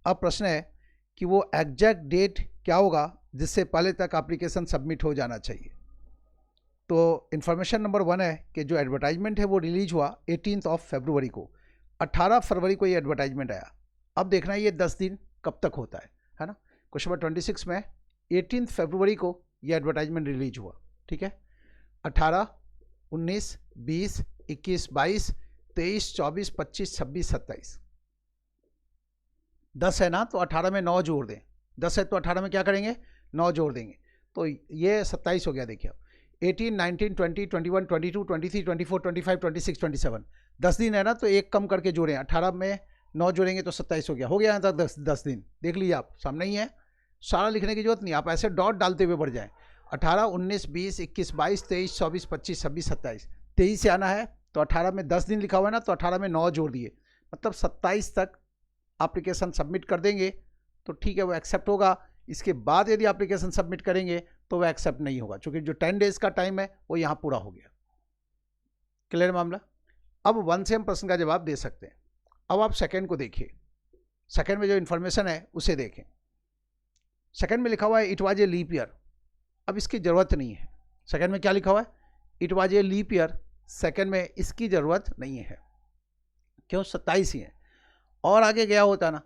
अब प्रश्न है कि वो एग्जैक्ट डेट क्या होगा जिससे पहले तक एप्लीकेशन सबमिट हो जाना चाहिए। तो इन्फॉर्मेशन नंबर 1 है कि जो एडवर्टाइजमेंट है वो रिलीज हुआ 18 फरवरी को। 18 फरवरी को ये एडवर्टाइजमेंट आया। अब देखना है ये 10 दिन कब तक होता है ना। क्वेश्चन नंबर 26 में 18 फरवरी को ये एडवर्टाइजमेंट रिलीज हुआ, ठीक है। 18, 19, 20, 21, 22, 23, 24, 25, 26, 27, 10 है ना, तो 18 में 9 जोड़ दें। 10 है तो 18 में क्या करेंगे, 9 जोड़ देंगे, तो ये 27 हो गया। देखिए अब 18, 19, 20, 21, 22, 23, 24, 25, 26, 27, 10 दिन है ना, तो एक कम करके जोड़ें। 18 में 9 जोड़ेंगे तो 27 हो गया। हो गया यहाँ तक 10 दिन। देख लीजिए आप, सामने ही है, सारा लिखने की जरूरत नहीं, आप ऐसे डॉट डालते हुए बढ़ जाएं। 18, 19, 20, 21, 22, 23, 24, 25, 26, 27, 23 से आना है तो 18 में 10 दिन लिखा हुआ है ना, तो 18 में 9 जोड़ दिए, मतलब 27 तक एप्लीकेशन सबमिट कर देंगे तो ठीक है, वो एक्सेप्ट होगा। इसके बाद यदि एप्लीकेशन सबमिट करेंगे तो वो एक्सेप्ट नहीं होगा, क्योंकि जो 10 डेज का टाइम है वो यहाँ पूरा हो गया। क्लियर मामला। अब 1 से हम प्रश्न का जवाब दे सकते हैं। अब आप सेकंड को देखिए, सेकंड में जो इन्फॉर्मेशन है उसे देखें। सेकंड में लिखा हुआ है it was a leap year. अब इसकी ज़रूरत नहीं है। सेकंड में क्या लिखा हुआ है, it was a leap year. Second में इसकी ज़रूरत नहीं है, क्यों, 27 ही है। और आगे गया होता ना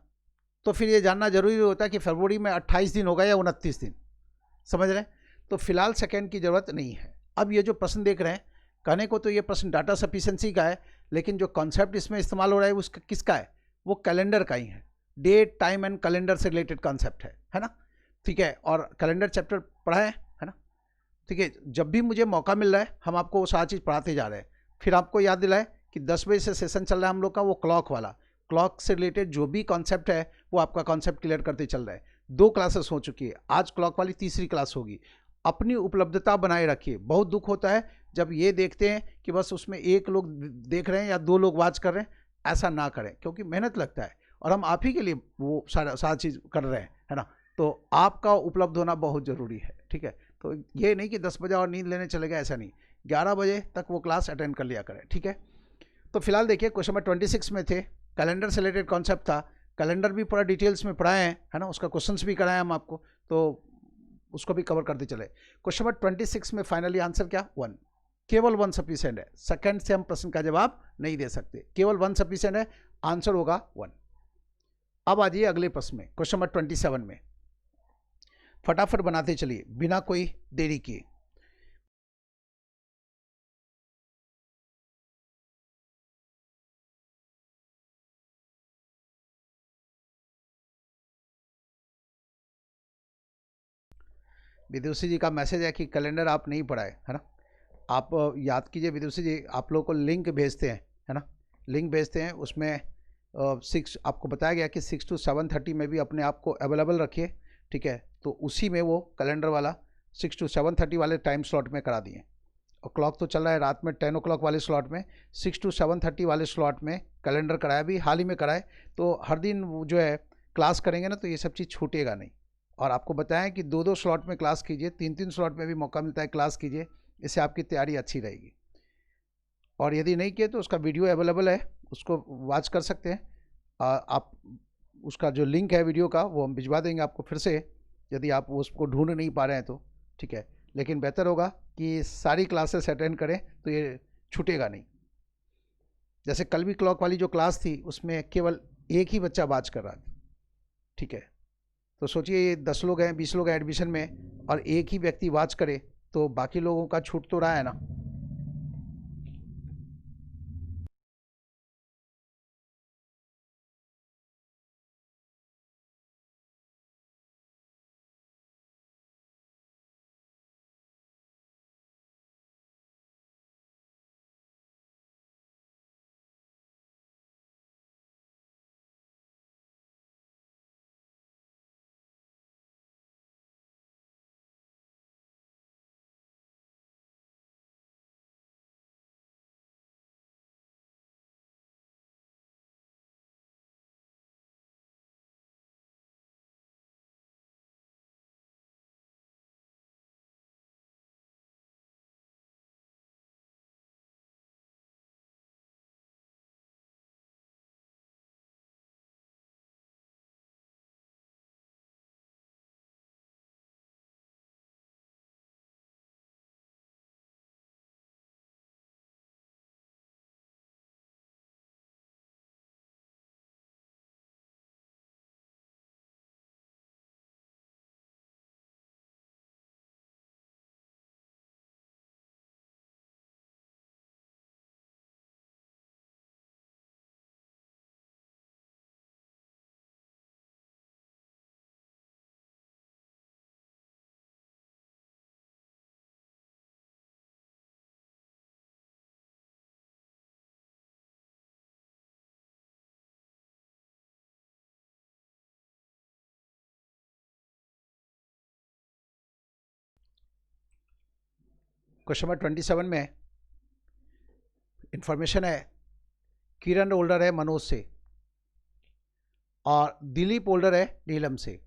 तो फिर ये जानना जरूरी होता है कि फरवरी में 28 दिन होगा या 29 दिन, समझ रहे हैं। तो फिलहाल सेकंड की ज़रूरत नहीं है। अब ये जो प्रश्न देख रहे हैं, कहने को तो ये प्रश्न डाटा सफिशिएंसी का है, लेकिन जो कॉन्सेप्ट इसमें इस्तेमाल हो रहा है उसका किसका है, वो कैलेंडर का ही है। डेट, टाइम एंड कैलेंडर से रिलेटेड कॉन्सेप्ट है ना, ठीक है। और कैलेंडर चैप्टर पढ़ा है ना, ठीक है। जब भी मुझे मौका मिल रहा है हम आपको वो सारा चीज़ पढ़ाते जा रहे हैं। फिर आपको याद दिलाए कि 10 बजे से सेशन चल रहा है हम लोग का, वो क्लॉक वाला। क्लॉक से रिलेटेड जो भी कॉन्सेप्ट है वो आपका कॉन्सेप्ट क्लियर करते चल रहा है। 2 क्लासेस हो चुकी है, आज क्लॉक वाली तीसरी क्लास होगी। अपनी उपलब्धता बनाए रखिए। बहुत दुख होता है जब ये देखते हैं कि बस उसमें 1 लोग देख रहे हैं या 2 लोग वॉच कर रहे हैं। ऐसा ना करें, क्योंकि मेहनत लगता है और हम आप ही के लिए वो सारा चीज़ कर रहे हैं, है ना। तो आपका उपलब्ध होना बहुत ज़रूरी है, ठीक है। तो ये नहीं कि 10 बजे और नींद लेने चले गए, ऐसा नहीं। 11 बजे तक वो क्लास अटेंड कर लिया करें, ठीक है। तो फिलहाल देखिए क्वेश्चन नंबर 26 में थे, कैलेंडर से रिलेटेड कॉन्सेप्ट था। कैलेंडर भी पूरा डिटेल्स में पढ़ाए हैं, है ना, उसका क्वेश्चंस भी कराए हम आपको, तो उसको भी कवर करते चले। क्वेश्चन नंबर 26 में फाइनली आंसर क्या, 1, केवल 1 सफिशिएंट है। सेकंड से हम प्रश्न का जवाब नहीं दे सकते, केवल 1 सफिशिएंट है, आंसर होगा 1। अब आ जाइए अगले प्रश्न में, क्वेश्चन नंबर 27 में। फटाफट बनाते चलिए बिना कोई देरी किए। विदुषी जी का मैसेज है कि कैलेंडर आप नहीं पढ़ाए, है ना। आप याद कीजिए विदुषी जी, आप लोगों को लिंक भेजते हैं, है ना, लिंक भेजते हैं। उसमें 6 आपको बताया गया कि 6 to 7:30 में भी अपने आप को अवेलेबल रखिए, ठीक है। तो उसी में वो कैलेंडर वाला 6 to 7:30 वाले टाइम स्लॉट में करा दिए। और क्लॉक तो चल रहा है रात में 10 o'clock वाले स्लॉट में, 6 to 7:30 वाले स्लॉट में कैलेंडर कराया, भी हाल ही में कराए। तो हर दिन वो जो है क्लास करेंगे ना तो ये सब चीज़ छूटेगा नहीं। और आपको बताएं कि 2-2 स्लॉट में क्लास कीजिए, 3-3 स्लॉट में भी मौका मिलता है, क्लास कीजिए, इससे आपकी तैयारी अच्छी रहेगी। और यदि नहीं किए तो उसका वीडियो अवेलेबल है, उसको वॉच कर सकते हैं। आप उसका जो लिंक है वीडियो का वो हम भिजवा देंगे आपको फिर से, यदि आप उसको ढूंढ नहीं पा रहे हैं तो, ठीक है। लेकिन बेहतर होगा कि सारी क्लासेस अटेंड करें तो ये छूटेगा नहीं। जैसे कल भी क्लॉक वाली जो क्लास थी उसमें केवल एक ही बच्चा वॉच कर रहा था, ठीक है। तो सोचिए ये 10 लोग हैं, 20 लोग हैं एडमिशन में, और एक ही व्यक्ति वॉच करे तो बाकी लोगों का छूट तो रहा है ना। क्वेश्चन नंबर 27 में इंफॉर्मेशन है, किरण ओल्डर है मनोज से और दिलीप ओल्डर है नीलम से।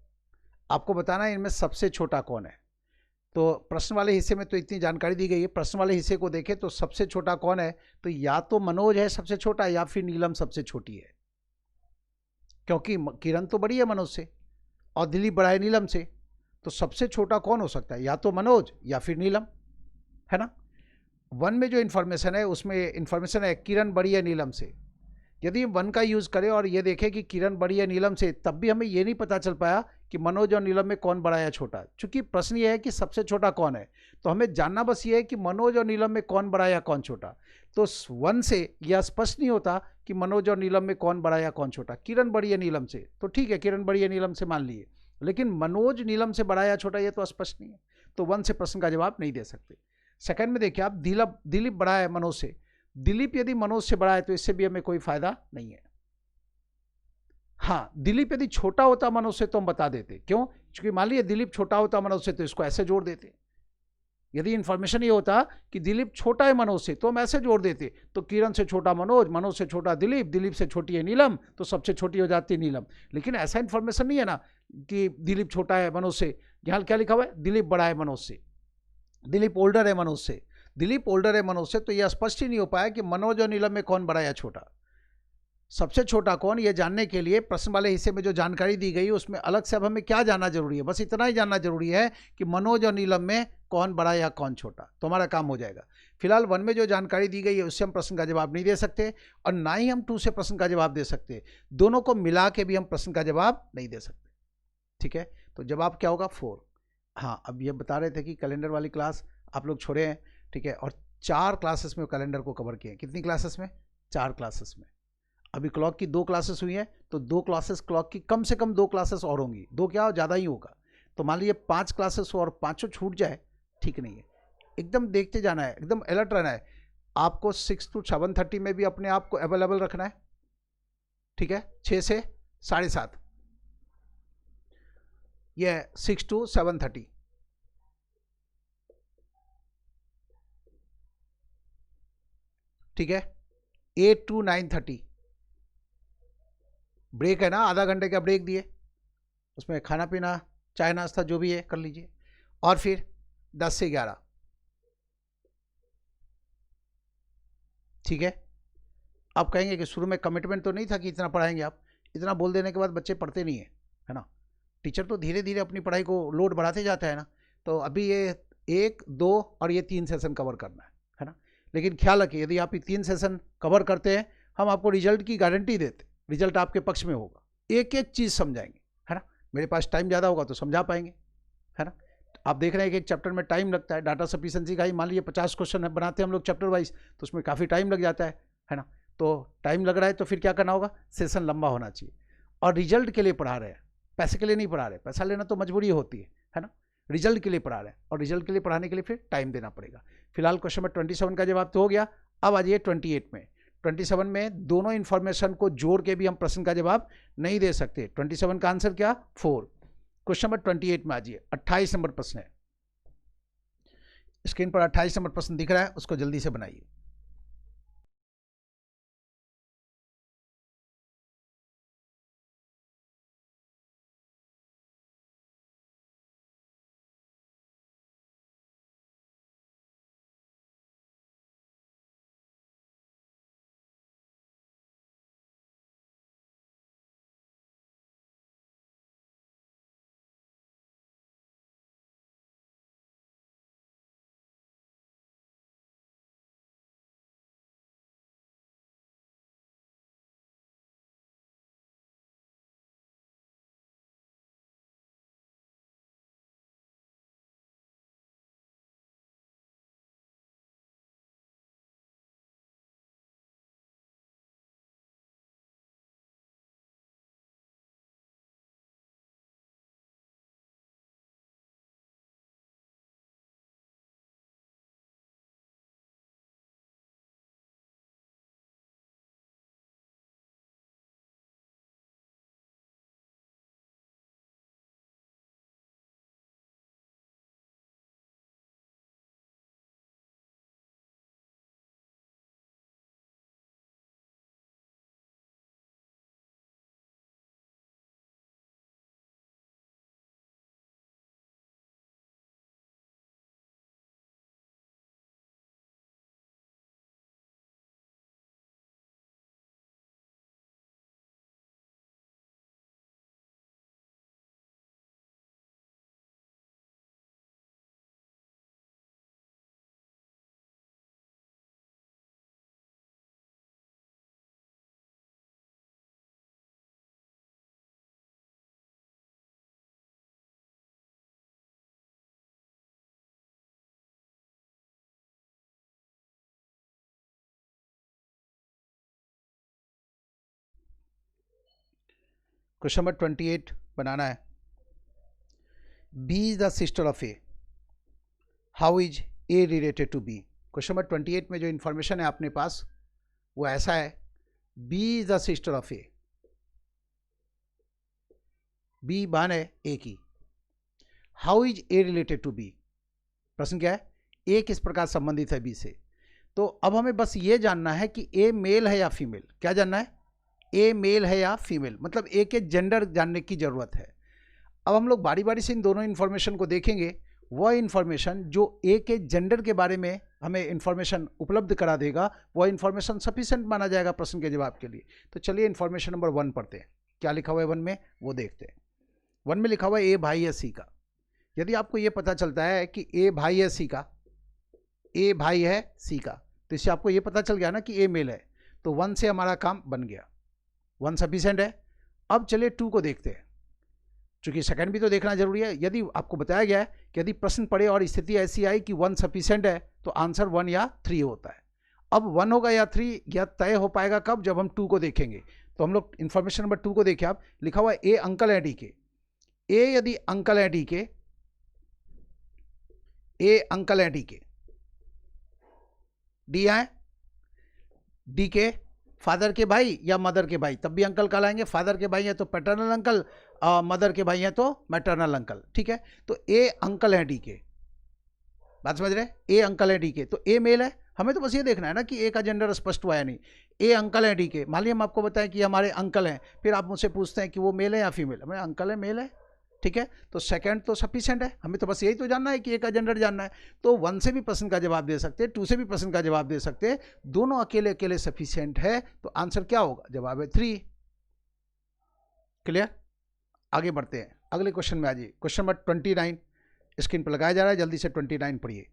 आपको बताना है इनमें सबसे छोटा कौन है। तो प्रश्न वाले हिस्से में तो इतनी जानकारी दी गई है, प्रश्न वाले हिस्से को देखें तो सबसे छोटा कौन है, तो या तो मनोज है सबसे छोटा या फिर नीलम सबसे छोटी है, क्योंकि किरण तो बड़ी है मनोज से और दिलीप बड़ा है नीलम से। तो सबसे छोटा कौन हो सकता है, या तो मनोज या फिर नीलम, है ना। वन में जो इन्फॉर्मेशन है उसमें इन्फॉर्मेशन है किरण बड़ी है नीलम से। यदि हम वन का यूज़ करें और ये देखें कि किरण बड़ी है नीलम से, तब भी हमें ये नहीं पता चल पाया कि मनोज और नीलम में कौन बड़ा या छोटा, चूंकि प्रश्न ये है कि सबसे छोटा कौन है। तो हमें जानना बस ये है कि मनोज और नीलम में कौन बड़ा या कौन छोटा। तो वन से यह स्पष्ट नहीं होता कि मनोज और नीलम में कौन बड़ा या कौन छोटा। किरण बड़ी है नीलम से, तो ठीक है, किरण बड़ी है नीलम से मान लिए, लेकिन मनोज नीलम से बड़ा या छोटा ये तो स्पष्ट नहीं है, तो वन से प्रश्न का जवाब नहीं दे सकते। सेकंड में देखिए आप, दिलीप बड़ा है मनोज से। दिलीप यदि मनोज से बड़ा है तो इससे भी हमें कोई फायदा नहीं है। हाँ, दिलीप यदि छोटा होता मनोज से तो हम बता देते, क्यों, क्योंकि मान लीजिए दिलीप छोटा होता मनोज से तो इसको ऐसे जोड़ देते। यदि इन्फॉर्मेशन ये होता कि दिलीप छोटा है मनोज से तो हम ऐसे जोड़ देते, तो किरण से छोटा मनोज, मनोज से छोटा दिलीप, दिलीप से छोटी है नीलम, तो सबसे छोटी हो जाती है नीलम। लेकिन ऐसा इन्फॉर्मेशन नहीं है ना कि दिलीप छोटा है मनोज से। यहाँ क्या लिखा हुआ है, दिलीप बड़ा है मनोज से, दिलीप ओल्डर है मनोज से। दिलीप ओल्डर है मनोज से, तो यह स्पष्ट ही नहीं हो पाया कि मनोज और नीलम में कौन बड़ा या छोटा। सबसे छोटा कौन, ये जानने के लिए प्रश्न वाले हिस्से में जो जानकारी दी गई उसमें अलग से अब हमें क्या जानना जरूरी है, बस इतना ही जानना जरूरी है कि मनोज और नीलम में कौन बड़ा या कौन छोटा, तो हमारा काम हो जाएगा। फिलहाल वन में जो जानकारी दी गई है उससे हम प्रश्न का जवाब नहीं दे सकते और ना ही हम टू से प्रश्न का जवाब दे सकते। दोनों को मिला के भी हम प्रश्न का जवाब नहीं दे सकते। ठीक है, तो जवाब क्या होगा, 4। हाँ, अब ये बता रहे थे कि कैलेंडर वाली क्लास आप लोग छोड़े हैं, ठीक है, और 4 क्लासेस में कैलेंडर को कवर किए हैं। कितनी क्लासेस में, 4 क्लासेस में। अभी क्लॉक की 2 क्लासेस हुई हैं, तो 2 क्लासेस क्लॉक की कम से कम 2 क्लासेस और होंगी, 2 क्या ज़्यादा ही होगा। तो मान लीजिए 5 क्लासेस हो और 5 छूट जाए, ठीक नहीं है। एकदम देखते जाना है, एकदम अलर्ट रहना है। आपको 6 to 7:30 में भी अपने आप को अवेलेबल रखना है, ठीक है, 6 से 7:30, ये 6 to 7:30, ठीक है। 8 to 9:30 ब्रेक है ना, आधा घंटे का ब्रेक दिए, उसमें खाना पीना चाय नाश्ता जो भी है कर लीजिए। और फिर 10 से 11, ठीक है। आप कहेंगे कि शुरू में कमिटमेंट तो नहीं था कि इतना पढ़ाएंगे आप, इतना बोल देने के बाद बच्चे पढ़ते नहीं है ना। टीचर तो धीरे धीरे अपनी पढ़ाई को लोड बढ़ाते जाता है ना। तो अभी ये 1, 2 और ये 3 सेशन कवर करना है ना। लेकिन ख्याल रखिए, यदि आप ये 3 सेशन कवर करते हैं, हम आपको रिजल्ट की गारंटी देते, रिजल्ट आपके पक्ष में होगा। एक एक चीज़ समझाएंगे, है ना। मेरे पास टाइम ज़्यादा होगा तो समझा पाएंगे, है ना। आप देख रहे हैं कि एक चैप्टर में टाइम लगता है, डाटा सफिशिएंसी का ही मान लीजिए 50 क्वेश्चन बनाते हैं हम लोग चैप्टर वाइज, तो उसमें काफ़ी टाइम लग जाता है ना। तो टाइम लग रहा है तो फिर क्या करना होगा, सेशन लंबा होना चाहिए। और रिजल्ट के लिए पढ़ा रहे हैं, पैसे के लिए नहीं पढ़ा रहे। पैसा लेना तो मजबूरी होती है ना। रिजल्ट के लिए पढ़ा रहे हैं और रिजल्ट के लिए पढ़ाने के लिए फिर टाइम देना पड़ेगा। फिलहाल क्वेश्चन नंबर 27 का जवाब तो हो गया। अब आ जाइए 28 में। 27 में दोनों इन्फॉर्मेशन को जोड़ के भी हम प्रश्न का जवाब नहीं दे सकते। 27 का आंसर क्या, 4। क्वेश्चन नंबर 28 में आ जाइए, 28 नंबर प्रश्न है। स्क्रीन पर 28 नंबर प्रश्न दिख रहा है, उसको जल्दी से बनाइए। क्वेश्चन नंबर 28 बनाना है। B is the sister of A, how is A related to B. Question number 28 में जो इंफॉर्मेशन है अपने पास वो ऐसा है, B is the sister of A, B बहन है ए की। How is A related to B, प्रश्न क्या है, ए किस प्रकार संबंधित है बी से। तो अब हमें बस ये जानना है कि ए मेल है या फीमेल। क्या जानना है, ए मेल है या फीमेल, मतलब ए के जेंडर जानने की जरूरत है। अब हम लोग बारी बारी से इन दोनों इन्फॉर्मेशन को देखेंगे। वह इन्फॉर्मेशन जो ए के जेंडर के बारे में हमें इन्फॉर्मेशन उपलब्ध करा देगा, वह इन्फॉर्मेशन सफिशिएंट माना जाएगा प्रश्न के जवाब के लिए। तो चलिए इन्फॉर्मेशन नंबर 1 पढ़ते हैं। क्या लिखा हुआ है 1 में, वो देखते हैं। 1 में लिखा हुआ है ए भाई है सी का। यदि आपको ये पता चलता है कि ए भाई है सी का, ए भाई है सी का, तो इससे आपको ये पता चल गया ना कि ए मेल है, तो 1 से हमारा काम बन गया, 1 सफिशिएंट है। अब चलिए 2 को देखते हैं, चूंकि सेकंड भी तो देखना जरूरी है। यदि आपको बताया गया है कि यदि प्रश्न पढ़े और स्थिति ऐसी आई कि 1 सफिशिएंट है, तो आंसर 1 या 3 होता है। अब 1 होगा या 3 या तय हो पाएगा कब, जब हम 2 को देखेंगे। तो हम लोग इन्फॉर्मेशन नंबर 2 को देखें। आप लिखा हुआ है ए अंकल है डी के। ए यदि अंकल है डी के, ए अंकल है डी के, डी है डी के फादर के भाई या मदर के भाई, तब भी अंकल कहलाएंगे। फादर के भाई हैं तो पैटर्नल अंकल, मदर के भाई हैं तो मैटरनल अंकल, ठीक है। तो ए अंकल है डी के, बात समझ रहे हैं, ए अंकल है डी के, तो ए मेल है। हमें तो बस ये देखना है ना कि ए का जेंडर स्पष्ट हुआ है नहीं। ए अंकल है डी के, मान लीजिए हम आपको बताएं कि हमारे अंकल हैं, फिर आप मुझसे पूछते हैं कि वो मेल है या फीमेल, हमें अंकल है मेल है, ठीक है। तो सेकंड तो सफिशिएंट है, हमें तो बस यही तो जानना है कि ए का जेंडर जानना है। तो 1 से भी प्रश्न का जवाब दे सकते हैं, 2 से भी प्रश्न का जवाब दे सकते हैं, दोनों अकेले अकेले सफिशिएंट है। तो आंसर क्या होगा, जवाब है 3। क्लियर, आगे बढ़ते हैं, अगले क्वेश्चन में आ जाइए। क्वेश्चन नंबर 29 स्क्रीन पर लगाया जा रहा है, जल्दी से 29 पढ़िए।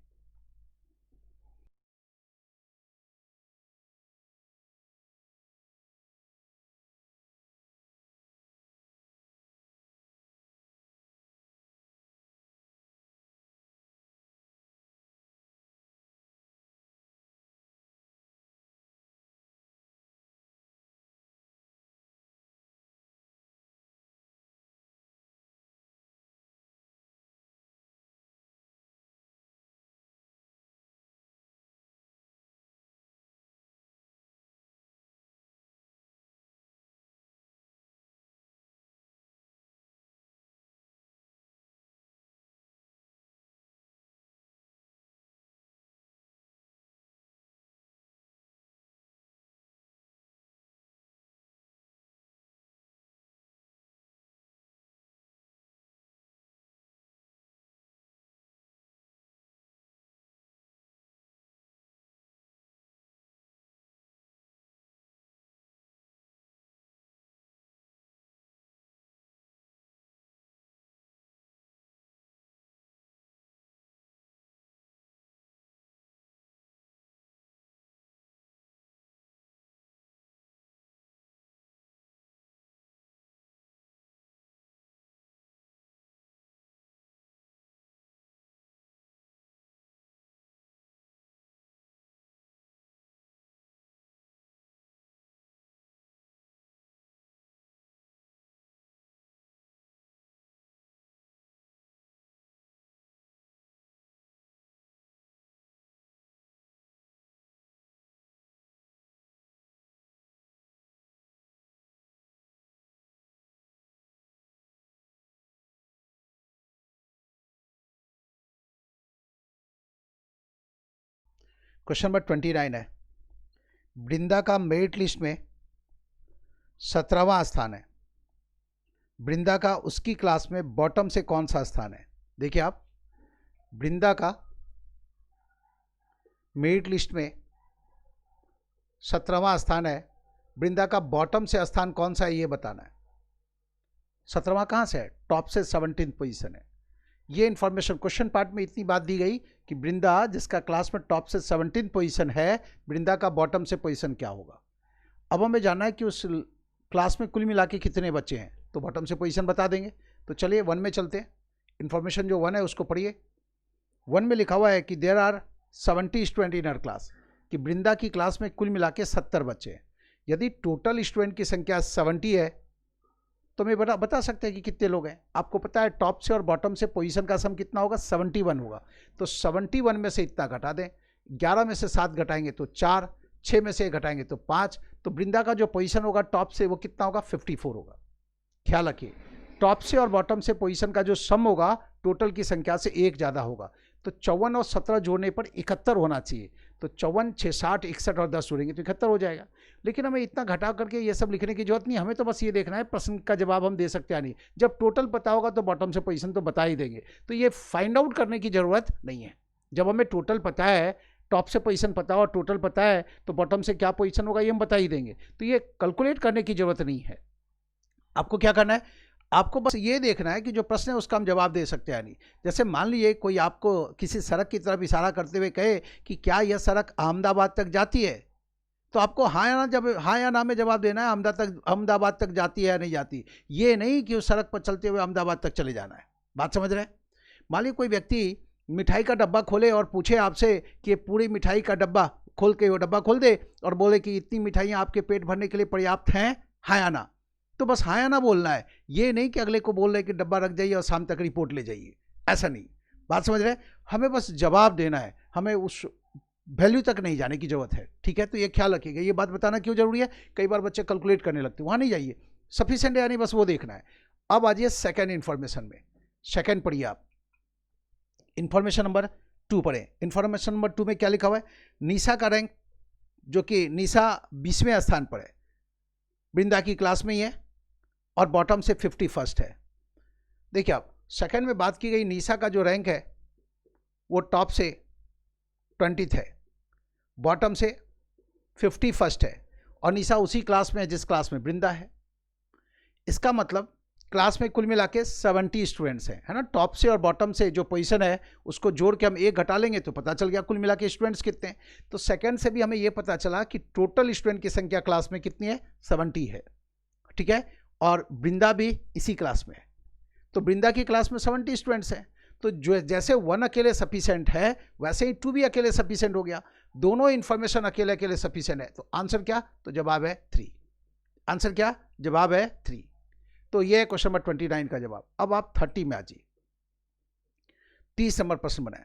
क्वेश्चन नंबर 29 है, वृंदा का मेरिट लिस्ट में 17वां स्थान है। वृंदा का उसकी क्लास में बॉटम से कौन सा स्थान है। देखिए आप, वृंदा का मेरिट लिस्ट में 17वां स्थान है, वृंदा का बॉटम से स्थान कौन सा है ये बताना है। 17वां कहाँ से है, टॉप से 17th पोजीशन है। ये इन्फॉर्मेशन क्वेश्चन पार्ट में इतनी बात दी गई कि वृंदा जिसका क्लास में टॉप से 17th पोजीशन है, वृंदा का बॉटम से पोजीशन क्या होगा। अब हमें जानना है कि उस क्लास में कुल मिला के कितने बच्चे हैं, तो बॉटम से पोजीशन बता देंगे। तो चलिए 1 में चलते हैं, इन्फॉर्मेशन जो 1 है उसको पढ़िए। 1 में लिखा हुआ है कि there are 70 student in her class, कि वृंदा की क्लास में कुल मिला के 70 बच्चे हैं। यदि टोटल स्टूडेंट की संख्या 70 है तो मैं बता सकते हैं कि कितने लोग हैं। आपको पता है टॉप से और बॉटम से पोजीशन का सम कितना होगा, 71 होगा। तो 71 में से इतना घटा दें, 11 में से 7 घटाएंगे तो 4, 6 में से घटाएंगे तो 5। तो वृंदा का जो पोजीशन होगा टॉप से वो कितना होगा, 54 होगा। ख्याल रखिए, टॉप से और बॉटम से पोजीशन का जो सम होगा टोटल की संख्या से एक ज़्यादा होगा। तो 54 और 17 जोड़ने पर 71 होना चाहिए। तो 54, 6, 60, 61 और 10 जोड़ेंगे तो 71 हो जाएगा। लेकिन हमें इतना घटा करके ये सब लिखने की जरूरत नहीं, हमें तो बस ये देखना है प्रश्न का जवाब हम दे सकते हैं नहीं। जब टोटल पता होगा तो बॉटम से पोजीशन तो बता ही देंगे, तो ये फाइंड आउट करने की जरूरत नहीं है। जब हमें टोटल पता है, टॉप से पोजीशन पता हो और टोटल पता है, तो बॉटम से क्या पोजीशन होगा ये हम बता ही देंगे। तो ये कैलकुलेट करने की जरूरत नहीं है। आपको क्या करना है, आपको बस ये देखना है कि जो प्रश्न है उसका हम जवाब दे सकते हैं नहीं। जैसे मान लीजिए कोई आपको किसी सड़क की तरफ इशारा करते हुए कहे कि क्या यह सड़क अहमदाबाद तक जाती है, तो आपको हाँ या ना, जब हाँ या ना में जवाब देना है, अहमदाबाद तक जाती है या नहीं जाती। ये नहीं कि उस सड़क पर चलते हुए अहमदाबाद तक चले जाना है। बात समझ रहे हैं। मान लीजिए कोई व्यक्ति मिठाई का डब्बा खोले और पूछे आपसे कि पूरी मिठाई का डब्बा खोल के वो डब्बा खोल दे और बोले कि इतनी मिठाइयाँ आपके पेट भरने के लिए पर्याप्त हैं, हाँ या ना। तो बस हाँ या ना बोलना है, ये नहीं कि अगले को बोल रहे कि डब्बा रख जाइए और शाम तक रिपोर्ट ले जाइए, ऐसा नहीं। बात समझ रहे हैं। हमें बस जवाब देना है, हमें उस वैल्यू तक नहीं जाने की जरूरत है। ठीक है, तो ये ख्याल रखिएगा। ये बात बताना क्यों जरूरी है, कई बार बच्चे कैलकुलेट करने लगते हैं, वहाँ नहीं जाइए। सफिशिएंट है यानी बस वो देखना है। अब आ जाइए सेकेंड इन्फॉर्मेशन में। सेकेंड पढ़िए आप, इन्फॉर्मेशन नंबर 2 पढ़े। इन्फॉर्मेशन नंबर 2 में क्या लिखा हुआ है, निशा का रैंक, जो कि निशा 20वें स्थान पर है, वृंदा की क्लास में ही है और बॉटम से 51st है। देखिए आप, सेकंड में बात की गई निशा का जो रैंक है वो टॉप से 20th है, बॉटम से 51st है, और निशा उसी क्लास में है जिस क्लास में वृंदा है। इसका मतलब क्लास में कुल मिला के 70 स्टूडेंट्स हैं, है ना। टॉप से और बॉटम से जो पोजीशन है उसको जोड़ के हम एक घटा लेंगे तो पता चल गया कुल मिला के स्टूडेंट्स कितने हैं। तो सेकंड से भी हमें ये पता चला कि टोटल स्टूडेंट की संख्या क्लास में कितनी है, 70 है। ठीक है, और वृंदा भी इसी क्लास में है। तो वृंदा की क्लास में 70 स्टूडेंट्स हैं। तो जो जैसे 1 अकेले सफिशिएंट है वैसे ही 2 भी अकेले सफिशिएंट हो गया। दोनों इन्फॉर्मेशन अकेले अकेले सफिशिएंट है। तो आंसर क्या, तो जवाब है 3। आंसर क्या, जवाब है 3। तो ये है क्वेश्चन नंबर 29 का जवाब। अब आप 30 में आ जाइए, 30 नंबर प्रश्न बनाए।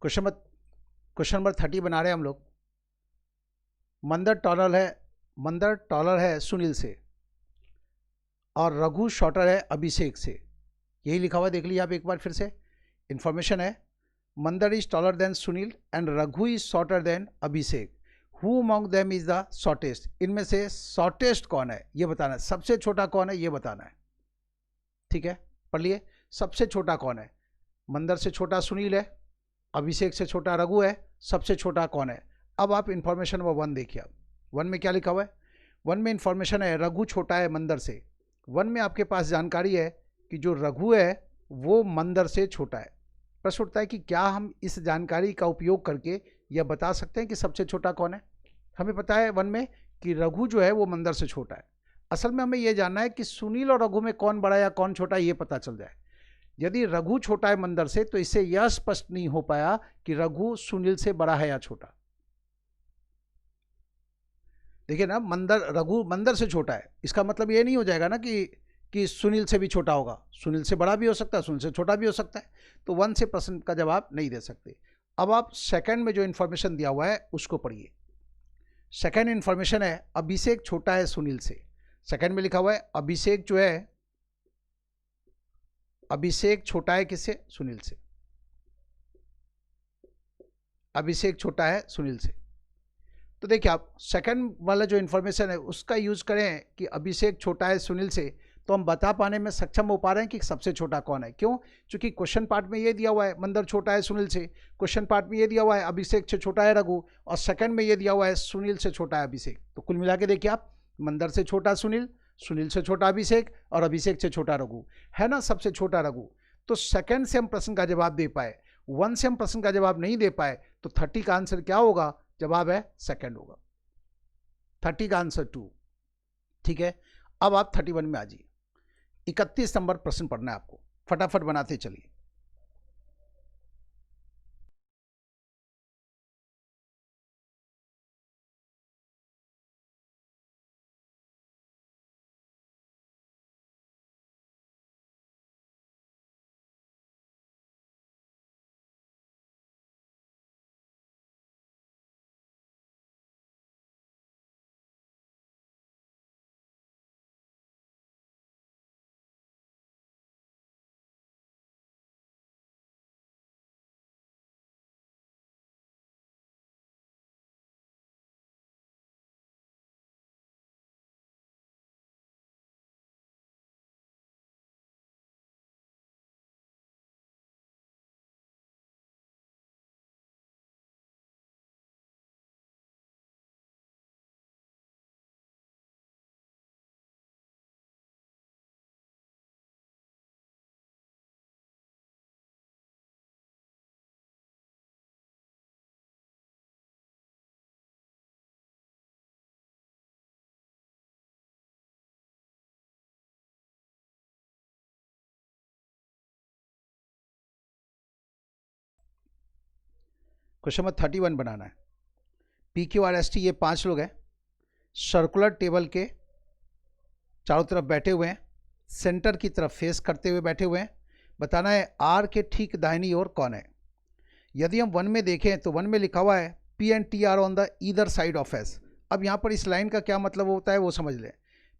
क्वेश्चन नंबर 30 बना रहे हैं हम लोग। मंदर टॉलर है सुनील से और रघु शॉर्टर है अभिषेक से। यही लिखा हुआ, देख लीजिए आप एक बार फिर से। इंफॉर्मेशन है, मंदर is taller then Sunil and Raghu is shorter then Abhishek. Who among them is the shortest. इनमें से शॉर्टेस्ट कौन है ये बताना है, सबसे छोटा कौन है ये बताना है। ठीक है, पढ़ लिए। सबसे छोटा कौन है? मंदर से छोटा सुनील है, अभिषेक से छोटा रघु है, सबसे छोटा कौन है? अब आप इंफॉर्मेशन नंबर 1 देखिए। आप 1 में क्या लिखा हुआ है? 1 में इंफॉर्मेशन है रघु छोटा है मंदर से। 1 में आपके पास जानकारी है कि जो रघु है वो मंदर से छोटा है। प्रश्न उठता है कि क्या हम इस जानकारी का उपयोग करके यह बता सकते हैं कि सबसे छोटा कौन है? हमें पता है 1 में कि रघु जो है वो मंदर से छोटा है। असल में हमें यह जानना है कि सुनील और रघु में कौन बड़ा या कौन छोटा, ये पता चल जाए। यदि रघु छोटा है मंदर से तो इससे यह स्पष्ट नहीं हो पाया कि रघु सुनील से बड़ा है या छोटा। देखिए ना, रघु मंदर से छोटा है, इसका मतलब ये नहीं हो जाएगा ना कि सुनील से भी छोटा होगा। सुनील से बड़ा भी हो सकता है, सुनील से छोटा भी हो सकता है। तो 1 से प्रश्न का जवाब नहीं दे सकते। अब आप सेकंड में जो इन्फॉर्मेशन दिया हुआ है उसको पढ़िए। सेकंड इन्फॉर्मेशन है अभिषेक छोटा है सुनील से। सेकंड में लिखा हुआ है अभिषेक जो है, अभिषेक छोटा है किससे? सुनील से। अभिषेक छोटा है सुनील से। तो देखिए आप सेकंड वाला जो इन्फॉर्मेशन है उसका यूज करें कि अभिषेक छोटा है सुनील से, तो हम बता पाने में सक्षम हो पा रहे हैं कि सबसे छोटा कौन है। क्यों? क्योंकि क्वेश्चन पार्ट में ये दिया हुआ है मंदर छोटा है सुनील से, क्वेश्चन पार्ट में ये दिया हुआ है अभिषेक से छोटा है रघु, और सेकंड में ये दिया हुआ है सुनील से छोटा है अभिषेक। तो कुल मिला के देखिए आप, मंदर से छोटा सुनील, सुनील से छोटा अभिषेक और अभिषेक से छोटा रघु, है ना सबसे छोटा रघु। तो सेकंड से हम प्रश्न का जवाब दे पाए, 1 से हम प्रश्न का जवाब नहीं दे पाए, तो 30 का आंसर क्या होगा? जवाब है सेकंड होगा। 30 का आंसर 2। ठीक है, अब आप 31 में आ जाइए। 31 नंबर प्रश्न पढ़ना है आपको, फटाफट बनाते चलिए। क्वेश्चन नंबर 31 बनाना है। PQRST ये 5 लोग हैं, सर्कुलर टेबल के चारों तरफ बैठे हुए हैं, सेंटर की तरफ फेस करते हुए बैठे हुए हैं। बताना है R के ठीक दाहिनी ओर कौन है। यदि हम 1 में देखें तो 1 में लिखा हुआ है P and T are on the either side of S। अब यहाँ पर इस लाइन का क्या मतलब होता है वो समझ लें।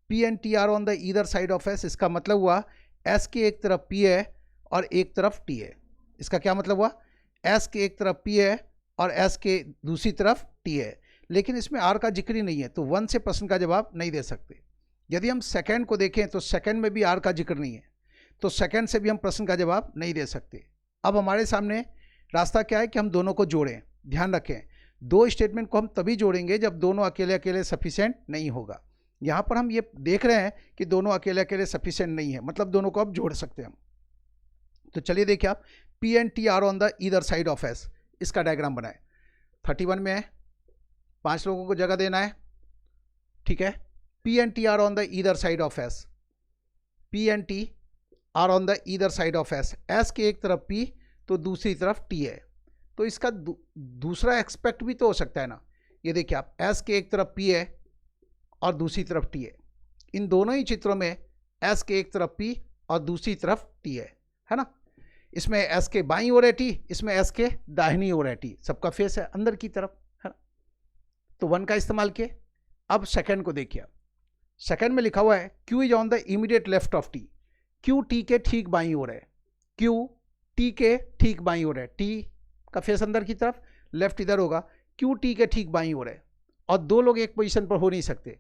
P and T are on the either side of S, इसका मतलब हुआ S के एक तरफ P है और एक तरफ T है। इसका क्या मतलब हुआ? S के एक तरफ P है और S के दूसरी तरफ T है, लेकिन इसमें R का जिक्र ही नहीं है, तो 1 से प्रश्न का जवाब नहीं दे सकते। यदि हम सेकंड को देखें तो सेकंड में भी R का जिक्र नहीं है, तो सेकंड से भी हम प्रश्न का जवाब नहीं दे सकते। अब हमारे सामने रास्ता क्या है कि हम दोनों को जोड़ें। ध्यान रखें, 2 स्टेटमेंट को हम तभी जोड़ेंगे जब दोनों अकेले अकेले सफिशिएंट नहीं होगा। यहाँ पर हम ये देख रहे हैं कि दोनों अकेले अकेले सफिशिएंट नहीं है, मतलब दोनों को अब जोड़ सकते हैं हम। तो चलिए देखिए आप, P and T are on the either side of S, इसका डायग्राम बनाए। 31 में है, 5 लोगों को जगह देना है। ठीक है, P and T are on the either side of S, P and T are on the either side of S। S के एक तरफ P तो दूसरी तरफ T है, तो इसका दूसरा एक्सपेक्ट भी तो हो सकता है ना। ये देखिए आप, S के एक तरफ P है और दूसरी तरफ T है। इन दोनों ही चित्रों में S के एक तरफ P और दूसरी तरफ T है ना। इसमें एस के बाईं ओर है टी, इसमें एस के दाहिनी ओर है टी, सबका फेस है अंदर की तरफ, है ना। तो 1 का इस्तेमाल किए। अब सेकंड को देखिए, सेकंड में लिखा हुआ है Q is on the immediate left of T। Q T के ठीक बाईं ओर है, Q T के ठीक बाईं ओर है, T का फेस अंदर की तरफ, लेफ्ट इधर होगा, Q T के ठीक बाईं ओर है, और दो लोग एक पोजीशन पर हो नहीं सकते।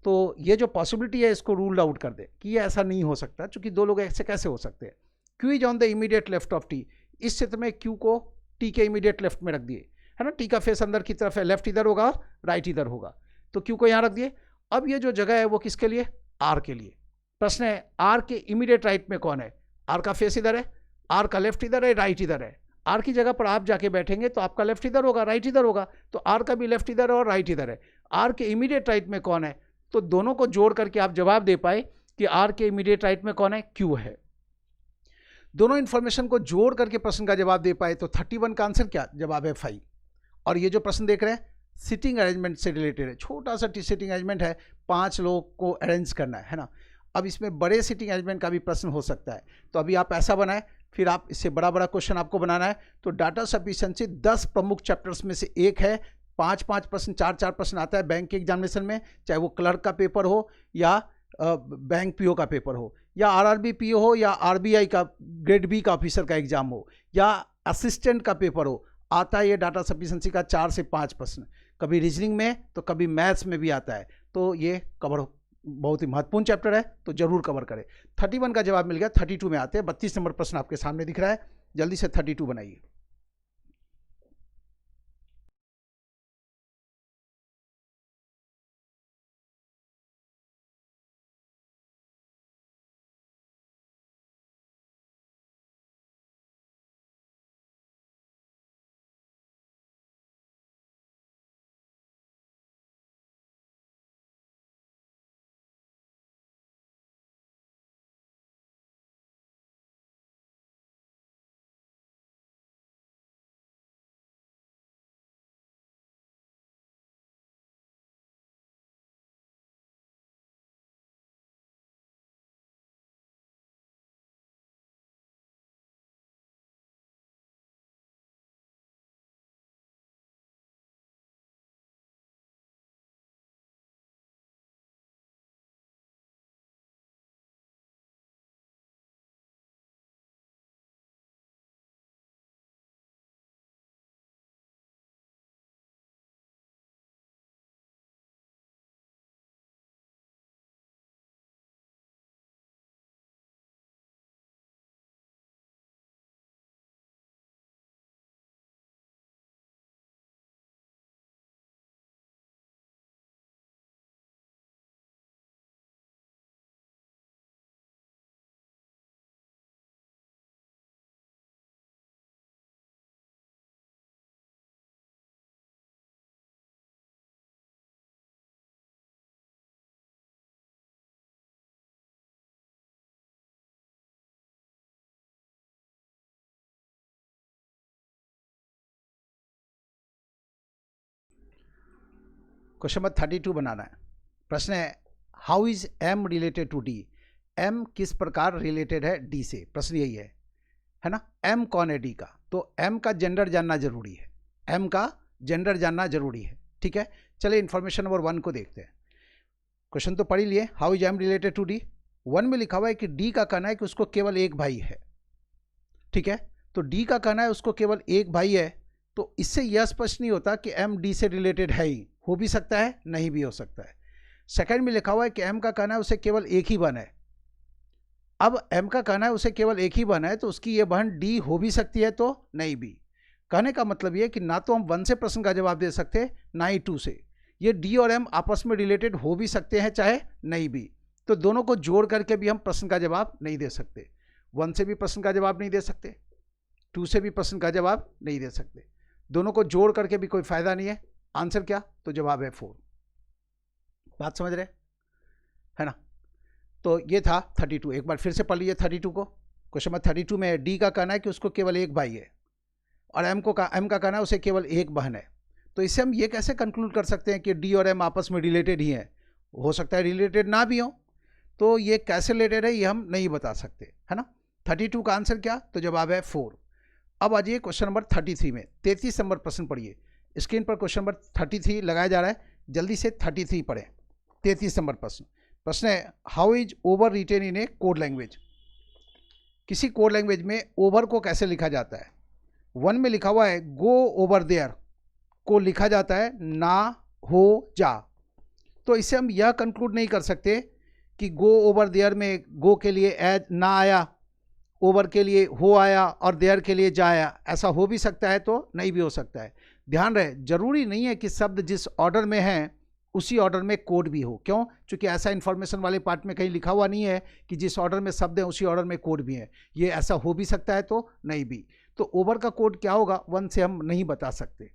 तो ये जो पॉसिबिलिटी है इसको रूल आउट कर दे कि ये ऐसा नहीं हो सकता, क्योंकि दो लोग ऐसे कैसे हो सकते हैं। Q is on the immediate left of T, इस चित्र में Q को T के इमीडिएट लेफ्ट में रख दिए, है ना। T का फेस अंदर की तरफ है, लेफ्ट इधर होगा और राइट इधर होगा, तो Q को यहाँ रख दिए। अब ये जो जगह है वो किसके लिए, R के लिए। प्रश्न है R के इमीडिएट राइट में कौन है, R का फेस इधर है, R का लेफ्ट इधर है, राइट इधर है। R की जगह पर आप जाके बैठेंगे तो आपका लेफ्ट इधर होगा, राइट इधर होगा, तो R का भी लेफ्ट इधर है और राइट इधर है। R के इमीडिएट राइट में कौन है, तो दोनों को जोड़ करके आप जवाब दे पाए कि R के इमीडिएट राइट में कौन है, Q है। दोनों इंफॉर्मेशन को जोड़ करके प्रश्न का जवाब दे पाए तो 31 का आंसर क्या, जवाब है 5। और ये जो प्रश्न देख रहे हैं सिटिंग अरेंजमेंट से रिलेटेड है, छोटा सा सिटिंग अरेंजमेंट है, 5 लोगों को अरेंज करना है ना। अब इसमें बड़े सिटिंग अरेंजमेंट का भी प्रश्न हो सकता है, तो अभी आप ऐसा बनाएं, फिर आप इससे बड़ा बड़ा क्वेश्चन आपको बनाना है। तो डाटा सफिशिएंसी 10 प्रमुख चैप्टर्स में से एक है, 5-5 प्रश्न, 4-4 प्रश्न आता है बैंक के एग्जामिनेशन में, चाहे वो क्लर्क का पेपर हो या बैंक पीओ का पेपर हो या आरआरबी पीओ हो या आरबीआई का ग्रेड बी का ऑफिसर का एग्जाम हो या असिस्टेंट का पेपर हो, आता है ये डाटा सफिशिएंसी का 4 से 5 प्रश्न, कभी रीजनिंग में तो कभी मैथ्स में भी आता है। तो ये कवर बहुत ही महत्वपूर्ण चैप्टर है, तो जरूर कवर करें। 31 का जवाब मिल गया, 32 में आते हैं। 32 नंबर प्रश्न आपके सामने दिख रहा है, जल्दी से 32 बनाइए। क्वेश्चन नंबर 32 बनाना है। प्रश्न है how is M related to D, M किस प्रकार रिलेटेड है डी से, प्रश्न यही है ना। एम कौन है डी का, तो एम का जेंडर जानना जरूरी है, एम का जेंडर जानना जरूरी है, ठीक है। चलिए इन्फॉर्मेशन नंबर 1 को देखते हैं। क्वेश्चन तो पढ़ ही लिए, how is M related to D. 1 में लिखा हुआ है कि डी का कहना है कि उसको केवल एक भाई है, ठीक है। तो डी का कहना है उसको केवल एक भाई है, तो इससे यह स्पष्ट नहीं होता कि एम डी से रिलेटेड है ही, हो भी सकता है नहीं भी हो सकता है। सेकंड में लिखा हुआ है कि एम का कहना है उसे केवल एक ही बहन है। अब एम का कहना है उसे केवल एक ही बहन है, तो उसकी ये बहन डी हो भी सकती है तो नहीं भी। कहने का मतलब ये कि ना तो हम 1 से प्रश्न का जवाब दे सकते ना ही 2 से, ये डी और एम आपस में रिलेटेड हो भी सकते हैं चाहे नहीं भी, तो दोनों को जोड़ करके भी हम प्रश्न का जवाब नहीं दे सकते। 1 से भी प्रश्न का जवाब नहीं दे सकते, 2 से भी प्रश्न का जवाब नहीं दे सकते, दोनों को जोड़ करके भी कोई फायदा नहीं है। आंसर क्या, तो जवाब है 4। बात समझ रहे है ना। तो ये था 32, एक बार फिर से पढ़ लीजिए 32 को। क्वेश्चन नंबर 32 में डी का कहना है कि उसको केवल एक भाई है और एम का कहना है उसे केवल एक बहन है। तो इससे हम ये कैसे कंक्लूड कर सकते हैं कि डी और एम आपस में रिलेटेड ही हैं, हो सकता है रिलेटेड ना भी हो, तो ये कैसे रिलेटेड है ये हम नहीं बता सकते, है ना। 32 का आंसर क्या, तो जवाब है 4। अब आ जाइए क्वेश्चन नंबर 33 में। 33 नंबर प्रश्न पढ़िए। स्क्रीन पर क्वेश्चन नंबर 33 लगाया जा रहा है, जल्दी से 33 पढ़ें। 33 नंबर प्रश्न है how is over written in a code language. किसी कोड लैंग्वेज में ओवर को कैसे लिखा जाता है। 1 में लिखा हुआ है गो ओवर देयर को लिखा जाता है ना हो जा। तो इससे हम यह कंक्लूड नहीं कर सकते कि गो ओवर देयर में गो के लिए एज ना आया, ओवर के लिए हो आया और देयर के लिए जा आया। ऐसा हो भी सकता है तो नहीं भी हो सकता है। ध्यान रहे, जरूरी नहीं है कि शब्द जिस ऑर्डर में है उसी ऑर्डर में कोड भी हो। क्यों? क्योंकि ऐसा इन्फॉर्मेशन वाले पार्ट में कहीं लिखा हुआ नहीं है कि जिस ऑर्डर में शब्द है उसी ऑर्डर में कोड भी है। ये ऐसा हो भी सकता है तो नहीं भी। तो ओवर का कोड क्या होगा 1 से हम नहीं बता सकते।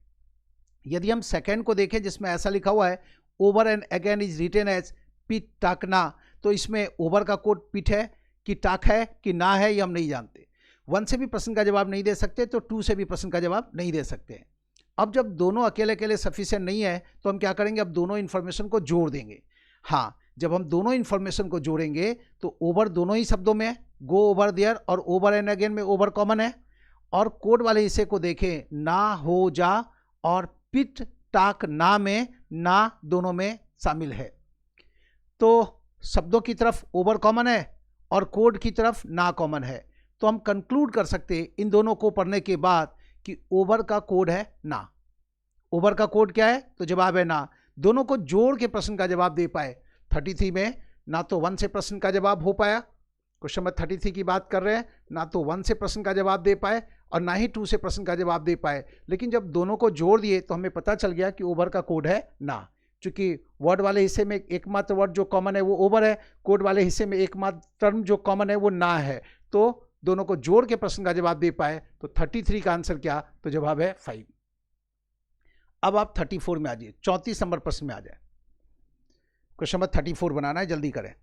यदि हम सेकेंड को देखें जिसमें ऐसा लिखा हुआ है over and again is written as pit talk ना, तो इसमें ओवर का कोड पिट है कि टाक है कि ना है ये हम नहीं जानते। 1 से भी प्रश्न का जवाब नहीं दे सकते तो 2 से भी प्रश्न का जवाब नहीं दे सकते। अब जब दोनों अकेले अकेले सफिशिएंट नहीं है तो हम क्या करेंगे, अब दोनों इन्फॉर्मेशन को जोड़ देंगे। हाँ, जब हम दोनों इन्फॉर्मेशन को जोड़ेंगे तो ओवर दोनों ही शब्दों में है, गो ओवर देयर और ओवर एंड अगेन में ओवर कॉमन है। और कोड वाले हिस्से को देखें ना हो जा और पिट टाक ना में ना दोनों में शामिल है। तो शब्दों की तरफ ओवर कॉमन है और कोड की तरफ ना कॉमन है। तो हम कंक्लूड कर सकते इन दोनों को पढ़ने के बाद कि ओवर का कोड है ना। ओवर का कोड क्या है, तो जवाब है ना। दोनों को जोड़ के प्रश्न का जवाब दे पाए। 33 में ना तो 1 से प्रश्न का जवाब हो पाया, क्वेश्चन नंबर 33 की बात कर रहे हैं, ना तो 1 से प्रश्न का जवाब दे पाए और ना ही 2 से प्रश्न का जवाब दे पाए। लेकिन जब दोनों को जोड़ दिए तो हमें पता चल गया कि ओवर का कोड है ना। चूंकि वर्ड वाले हिस्से में एकमात्र वर्ड जो कॉमन है वो ओवर है, कोड वाले हिस्से में एकमात्र टर्म जो कॉमन है वो ना है। तो दोनों को जोड़ के प्रश्न का जवाब दे पाए। तो 33 का आंसर क्या, तो जवाब है 5। अब आप 34 में आ जाइए, 34 नंबर प्रश्न में आ जाए। क्वेश्चन नंबर 34 बनाना है, जल्दी करें।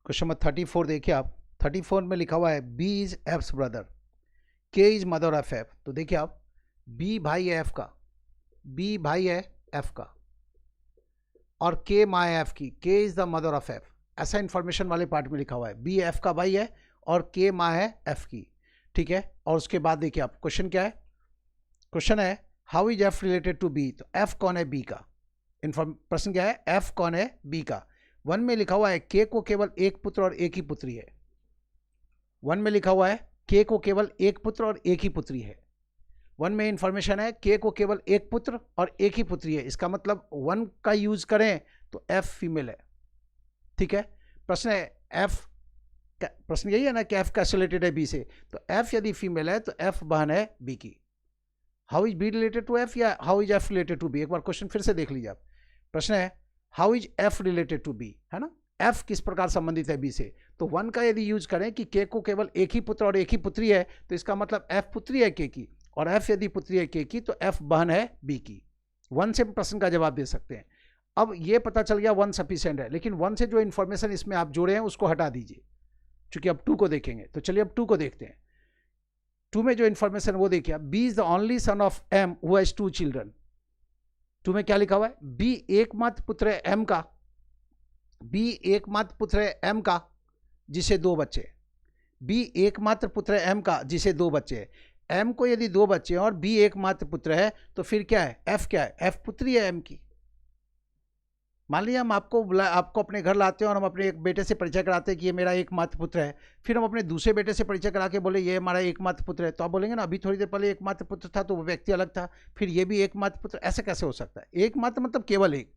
क्वेश्चन नंबर 34 देखिए आप। 34 में लिखा हुआ है बी इज एफ्स ब्रदर, के इज मदर ऑफ एफ। तो देखिए आप, बी भाई है एफ का, बी भाई है एफ का और के माँ है एफ की, के is the mother of F. ऐसा इंफॉर्मेशन वाले पार्ट में लिखा हुआ है। बी एफ का भाई है और के माँ है एफ की, ठीक है। और उसके बाद देखिए आप, क्वेश्चन क्या है, क्वेश्चन है how is F related to B. तो एफ कौन है बी का, प्रश्न क्या है, एफ कौन है बी का। 1 में लिखा हुआ है के को केवल एक पुत्र और एक ही पुत्री है। 1 में लिखा हुआ है के को केवल एक पुत्र और एक ही पुत्री है। 1 में इंफॉर्मेशन है के को केवल एक पुत्र और एक ही पुत्री है। इसका मतलब 1 का यूज करें तो एफ फीमेल है, ठीक है। प्रश्न है एफ, प्रश्न यही है ना कि एफ कैसे रिलेटेड है बी से। तो एफ यदि फीमेल है तो एफ बहन है बी की। How is B related to F या how is F related to B, एक बार क्वेश्चन फिर से देख लीजिए आप। प्रश्न है how is F related to B, है ना, एफ किस प्रकार संबंधित है बी से। तो 1 का यदि यूज करें कि के को केवल एक ही पुत्र और एक ही पुत्री है, तो इसका मतलब एफ पुत्री है के की, और एफ यदि पुत्री है के की तो एफ बहन है बी की। 1 से प्रश्न का जवाब दे सकते हैं। अब ये पता चल गया 1 सफिशिएंट है, लेकिन 1 से जो इन्फॉर्मेशन इसमें आप जोड़े हैं उसको हटा दीजिए, क्योंकि अब 2 को देखेंगे। तो चलिए अब 2 को देखते हैं। 2 में जो इन्फॉर्मेशन वो देखिए, B is the only son of M who has 2 children. 2 में क्या लिखा हुआ है, बी एकमात्र पुत्र है एम का, बी एकमात्र पुत्र है एम का जिसे 2 बच्चे, बी एकमात्र पुत्र है एम का जिसे 2 बच्चे। एम को यदि 2 बच्चे हैं और बी एकमात्र पुत्र है तो फिर क्या है, एफ क्या है, एफ पुत्री है एम की। मान लीजिए हम आपको अपने घर लाते हैं और हम अपने एक बेटे से परिचय कराते हैं कि ये मेरा एकमात्र पुत्र है, फिर हम अपने दूसरे बेटे से परिचय करा के बोले ये हमारा एकमात्र पुत्र है, तो आप बोलेंगे ना अभी थोड़ी देर पहले एकमात्र पुत्र था तो वो व्यक्ति अलग था, फिर ये भी एकमात्र पुत्र, ऐसे कैसे हो सकता है? एकमात्र मतलब केवल एक।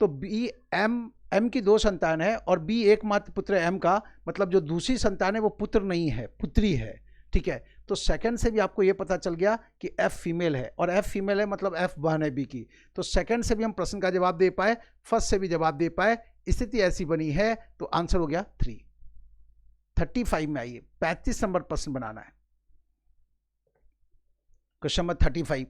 तो बी एम की दो संतान है और बी एकमात्र पुत्र है एम का, मतलब जो दूसरी संतान है वो पुत्र नहीं है, पुत्री है। ठीक है, तो सेकंड से भी आपको ये पता चल गया कि एफ फीमेल है, और एफ फीमेल है मतलब एफ बहन है बी की। तो सेकंड से भी हम प्रश्न का जवाब दे पाए, फर्स्ट से भी जवाब दे पाए, स्थिति ऐसी बनी है, तो आंसर हो गया 3। 35 में आइए, 35 नंबर प्रश्न बनाना है। Question number 35।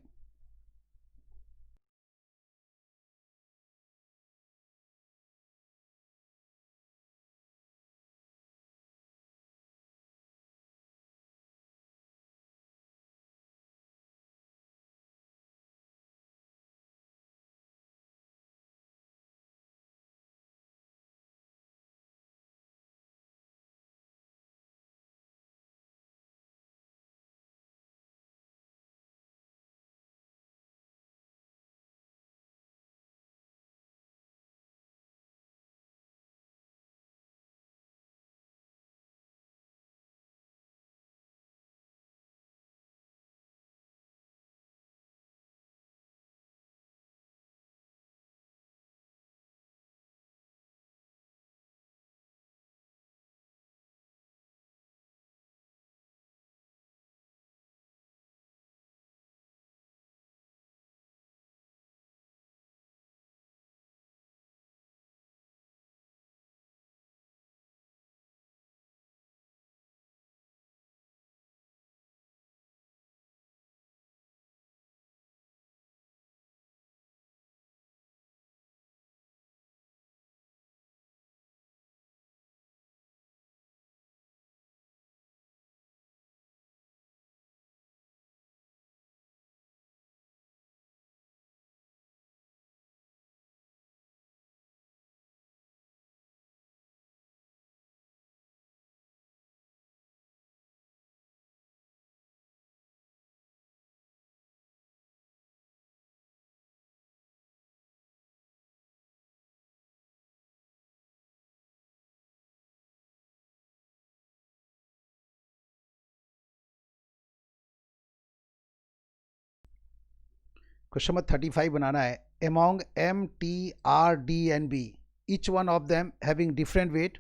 क्वेश्चन नंबर 35 बनाना है। Among M T R D and B, each one of them having different weight,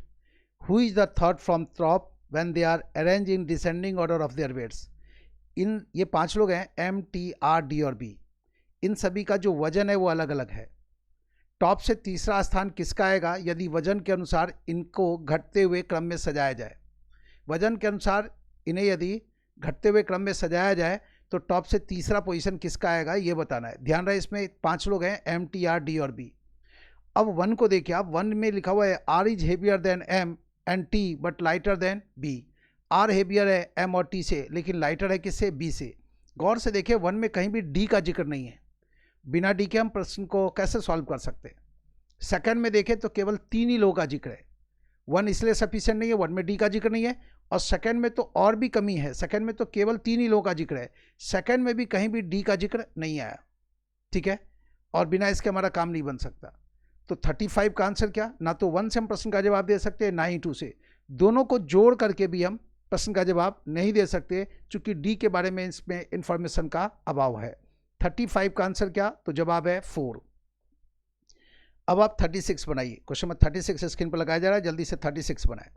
who is the third from top when they are arranged in descending order of their weights? इन ये पांच लोग हैं, M T R D और B, इन सभी का जो वजन है वो अलग अलग है। टॉप से तीसरा स्थान किसका आएगा यदि वजन के अनुसार इनको घटते हुए क्रम में सजाया जाए? वजन के अनुसार इन्हें यदि घटते हुए क्रम में सजाया जाए तो टॉप से तीसरा पोजीशन किसका आएगा ये बताना है। ध्यान रहे इसमें पांच लोग हैं, एम टी आर डी और बी। अब वन को देखिए आप, वन में लिखा हुआ है R is heavier than M and T but lighter than B. R heavier है एम और टी से, लेकिन लाइटर है किससे? बी से। गौर से देखिए वन में कहीं भी डी का जिक्र नहीं है, बिना डी के हम प्रश्न को कैसे सॉल्व कर सकते हैं? सेकंड में देखें तो केवल तीन ही लोगों का जिक्र है, वन इसलिए सफिशिएंट नहीं है, वन में डी का जिक्र नहीं है, और सेकंड में तो और भी कमी है, सेकंड में तो केवल तीन ही लोगों का जिक्र है, सेकंड में भी कहीं भी डी का जिक्र नहीं आया। ठीक है, और बिना इसके हमारा काम नहीं बन सकता। तो 35 का आंसर क्या? ना तो वन से हम प्रश्न का जवाब दे सकते हैं, ना ही टू से। दोनों को जोड़ करके भी हम प्रश्न का जवाब नहीं दे सकते, चूंकि डी के बारे में इसमें इंफॉर्मेशन का अभाव है। 35 का आंसर क्या? तो जवाब है 4। अब आप 36 बनाइए। क्वेश्चन नंबर 36 स्क्रीन पर लगाया जा रहा है, जल्दी से 36 बनाए।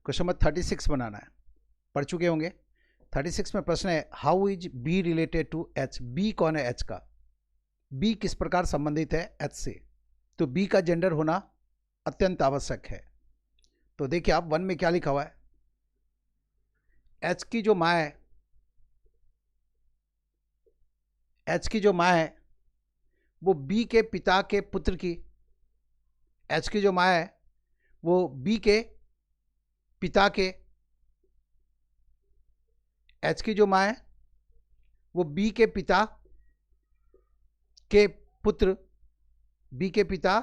क्वेश्चन नंबर 36 बनाना है, पढ़ चुके होंगे। 36 में प्रश्न है how is B related to H. B कौन है एच का, बी किस प्रकार संबंधित है एच से। तो बी का जेंडर होना अत्यंत आवश्यक है। तो देखिए आप 1 में क्या लिखा हुआ है, एच की जो माँ है, एच की जो माँ है वो बी के पिता के पुत्र की, एच की जो माँ है वो बी के पिता के, एच की जो माँ है वो बी के पिता के पुत्र, बी के पिता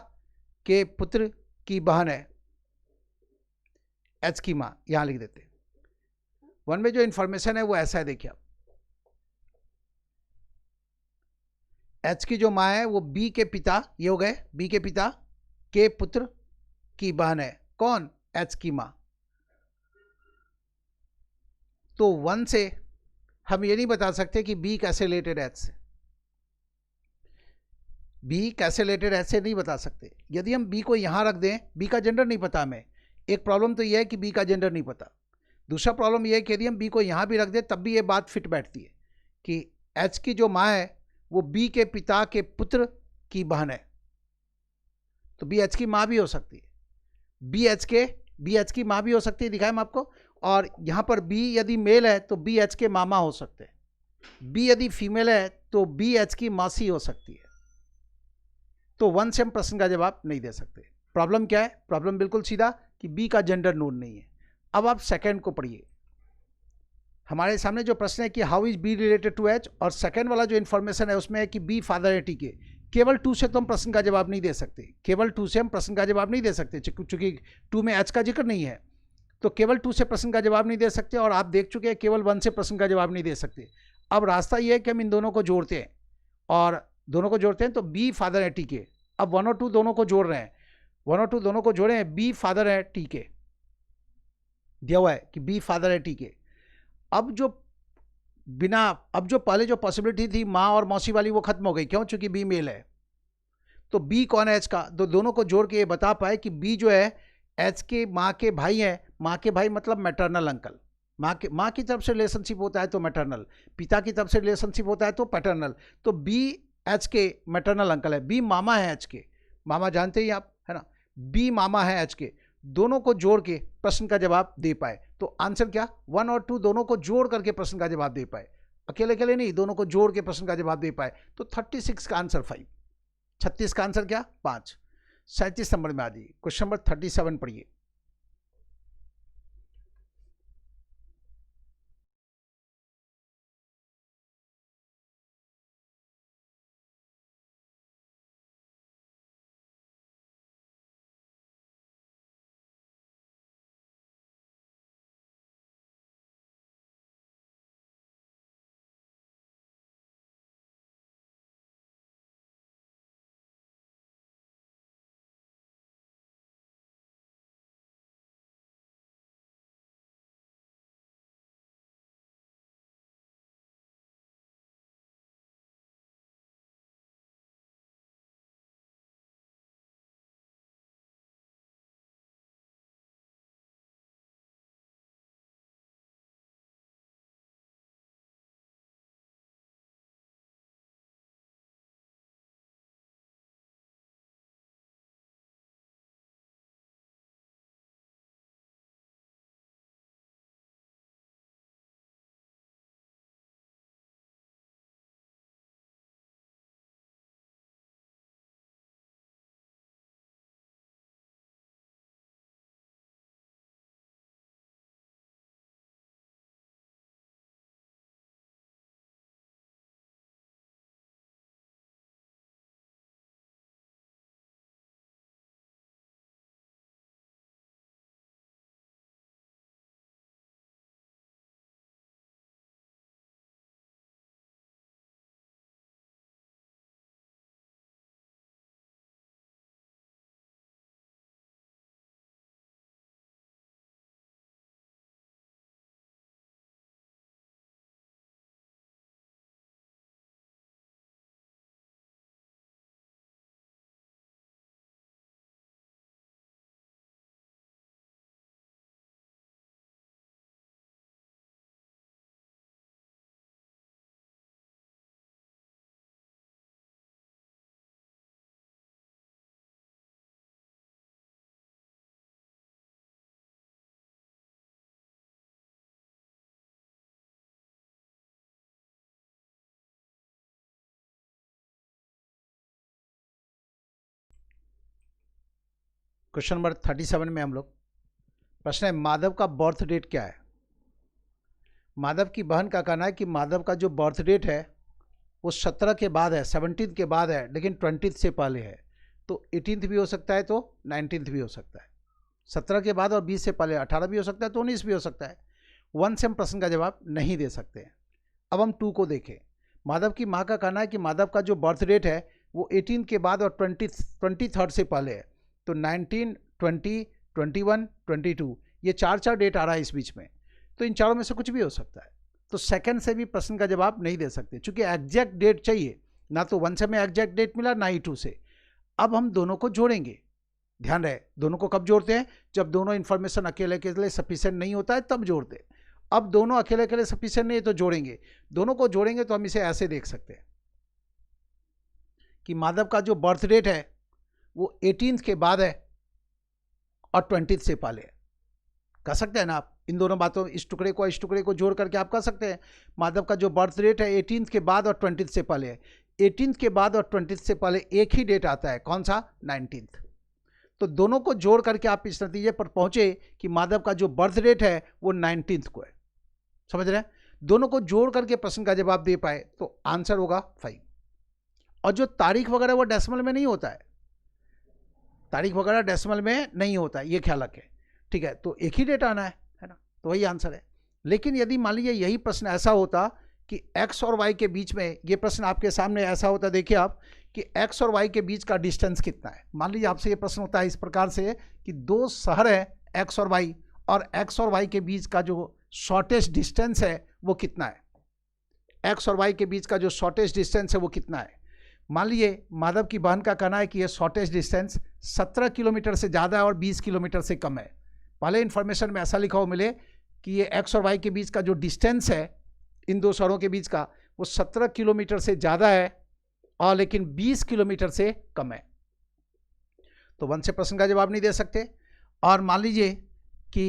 के पुत्र की बहन है, एच की माँ। यहां लिख देते हैं। 1 में जो इंफॉर्मेशन है वो ऐसा है, देखिए आप, एच की जो माँ है वो बी के पिता, ये हो गए बी के पिता के पुत्र की बहन है, कौन, एच की माँ। तो 1 से हम ये नहीं बता सकते कि बी कैसे रिलेटेड एच से, बी कैसे रिलेटेड एच से नहीं बता सकते। यदि हम बी को यहां रख दें, बी का जेंडर नहीं पता हमें, एक प्रॉब्लम तो यह है कि बी का जेंडर नहीं पता। दूसरा प्रॉब्लम यह है कि यदि हम बी को यहां भी रख दें तब भी ये बात फिट बैठती है कि एच की जो माँ है वो बी के पिता के पुत्र की बहन है, तो बी एच की माँ भी हो सकती है, बी एच की माँ भी हो सकती है, दिखाएं हम आपको। और यहाँ पर बी यदि मेल है तो बी एच के मामा हो सकते हैं, बी यदि फीमेल है तो बी एच की मासी हो सकती है। तो 1 से हम प्रश्न का जवाब नहीं दे सकते। प्रॉब्लम क्या है, प्रॉब्लम बिल्कुल सीधा कि बी का जेंडर नोन नहीं है। अब आप सेकंड को पढ़िए। हमारे सामने जो प्रश्न है कि how is B related to H, और सेकंड वाला जो इन्फॉर्मेशन है उसमें है कि बी फादर है टी के। केवल 2 से तो हम प्रश्न का जवाब नहीं दे सकते, केवल 2 से हम प्रश्न का जवाब नहीं दे सकते, चूंकि 2 में एच का जिक्र नहीं है, तो केवल 2 से प्रश्न का जवाब नहीं दे सकते। और आप देख चुके हैं केवल 1 से प्रश्न का जवाब नहीं दे सकते। अब रास्ता यह है कि हम इन दोनों को जोड़ते हैं, और दोनों को जोड़ते हैं तो बी फादर है टी के। अब 1 और 2 दोनों को जोड़ रहे हैं, 1 और 2 दोनों को जोड़े हैं, बी फादर है टी के, दिया हुआ है कि बी फादर है टी के। अब जो पहले जो पॉसिबिलिटी थी माँ और मौसी वाली वो खत्म हो गई, क्यों, चूंकि बी मेल है। तो बी कौन है एच का, तो दोनों को जोड़ के ये बता पाए कि बी जो है एच के माँ के भाई हैं। माँ के भाई मतलब मैटरनल अंकल, माँ की तरफ से रिलेशनशिप होता है तो मैटरनल, पिता की तरफ से रिलेशनशिप होता है तो पैटर्नल। तो बी एच के मैटरनल अंकल है, बी मामा है एच के, मामा जानते ही आप, है ना, बी मामा है एच के। दोनों को जोड़ के प्रश्न का जवाब दे पाए, तो आंसर क्या, 1 और 2 दोनों को जोड़ करके प्रश्न का जवाब दे पाए, अकेले अकेले नहीं, दोनों को जोड़ के प्रश्न का जवाब दे पाए। तो 36 का आंसर 5, 36 का आंसर क्या 5। 37 नंबर में आ जाइए, क्वेश्चन नंबर 37 पढ़िए। क्वेश्चन नंबर 37 में हम लोग, प्रश्न है माधव का बर्थ डेट क्या है। माधव की बहन का कहना है कि माधव का जो बर्थ डेट है वो 17 के बाद है, 17 के बाद है, लेकिन 20 से पहले है। तो 18 भी हो सकता है, तो 19 भी हो सकता है। 17 के बाद और 20 से पहले 18 भी हो सकता है, तो 19 भी हो सकता है। 1 से हम प्रश्न का जवाब नहीं दे सकते हैं। अब हम 2 को देखें। माधव की माँ का कहना है कि माधव का जो बर्थ डेट है वो 18 के बाद और 23rd से पहले है। तो 19, 20, 21, 22 ये चार डेट आ रहा है इस बीच में। तो इन चारों में से कुछ भी हो सकता है। तो सेकंड से भी प्रश्न का जवाब नहीं दे सकते, क्योंकि एग्जैक्ट डेट चाहिए। ना तो 1 से हमें एग्जैक्ट डेट मिला, ना ही 2 से। अब हम दोनों को जोड़ेंगे। ध्यान रहे, दोनों को कब जोड़ते हैं? जब दोनों इन्फॉर्मेशन अकेले के लिए सफिशिएंट नहीं होता है, तब जोड़ते हैं। अब दोनों अकेले अकेले सफिशिएंट नहीं है, तो जोड़ेंगे। दोनों को जोड़ेंगे तो हम इसे ऐसे देख सकते हैं कि माधव का जो बर्थ डेट है वो 18 के बाद है और 20 से पहले है। कह सकते हैं ना आप इन दोनों बातों, इस टुकड़े को जोड़ करके आप कह सकते हैं माधव का जो बर्थ डेट है 18 के बाद और 20 से पहले है। 18 के बाद और 20 से पहले एक ही डेट आता है, कौन सा? 19। तो दोनों को जोड़ करके आप इस नतीजे पर पहुंचे कि माधव का जो बर्थ डेट है वो 19 को है। समझ रहे हैं? दोनों को जोड़ करके प्रश्न का जवाब दे पाए तो आंसर होगा 5। और जो तारीख वगैरह वो डेसिमल में नहीं होता है, तारीख वगैरह डेसिमल में नहीं होता है, ये ख्याल रखें। ठीक है, तो एक ही डेट आना है ना, तो वही आंसर है। लेकिन यदि मान लीजिए यही प्रश्न ऐसा होता कि x और y के बीच में, ये प्रश्न आपके सामने ऐसा होता, देखिए आप कि x और y के बीच का डिस्टेंस कितना है। मान लीजिए आपसे ये प्रश्न होता है इस प्रकार से कि दो शहर है x और y, और x और y के बीच का जो शॉर्टेस्ट डिस्टेंस है वो कितना है। x और y के बीच का जो शॉर्टेस्ट डिस्टेंस है वो कितना है। मान लीजिए माधव की बहन का कहना है कि ये शॉर्टेस्ट डिस्टेंस 17 किलोमीटर से ज़्यादा है और 20 किलोमीटर से कम है। पहले इन्फॉर्मेशन में ऐसा लिखा हो मिले कि ये x और y के बीच का जो डिस्टेंस है इन दो शहरों के बीच का वो 17 किलोमीटर से ज़्यादा है और लेकिन 20 किलोमीटर से कम है। तो 1 से प्रश्न का जवाब नहीं दे सकते। और मान लीजिए कि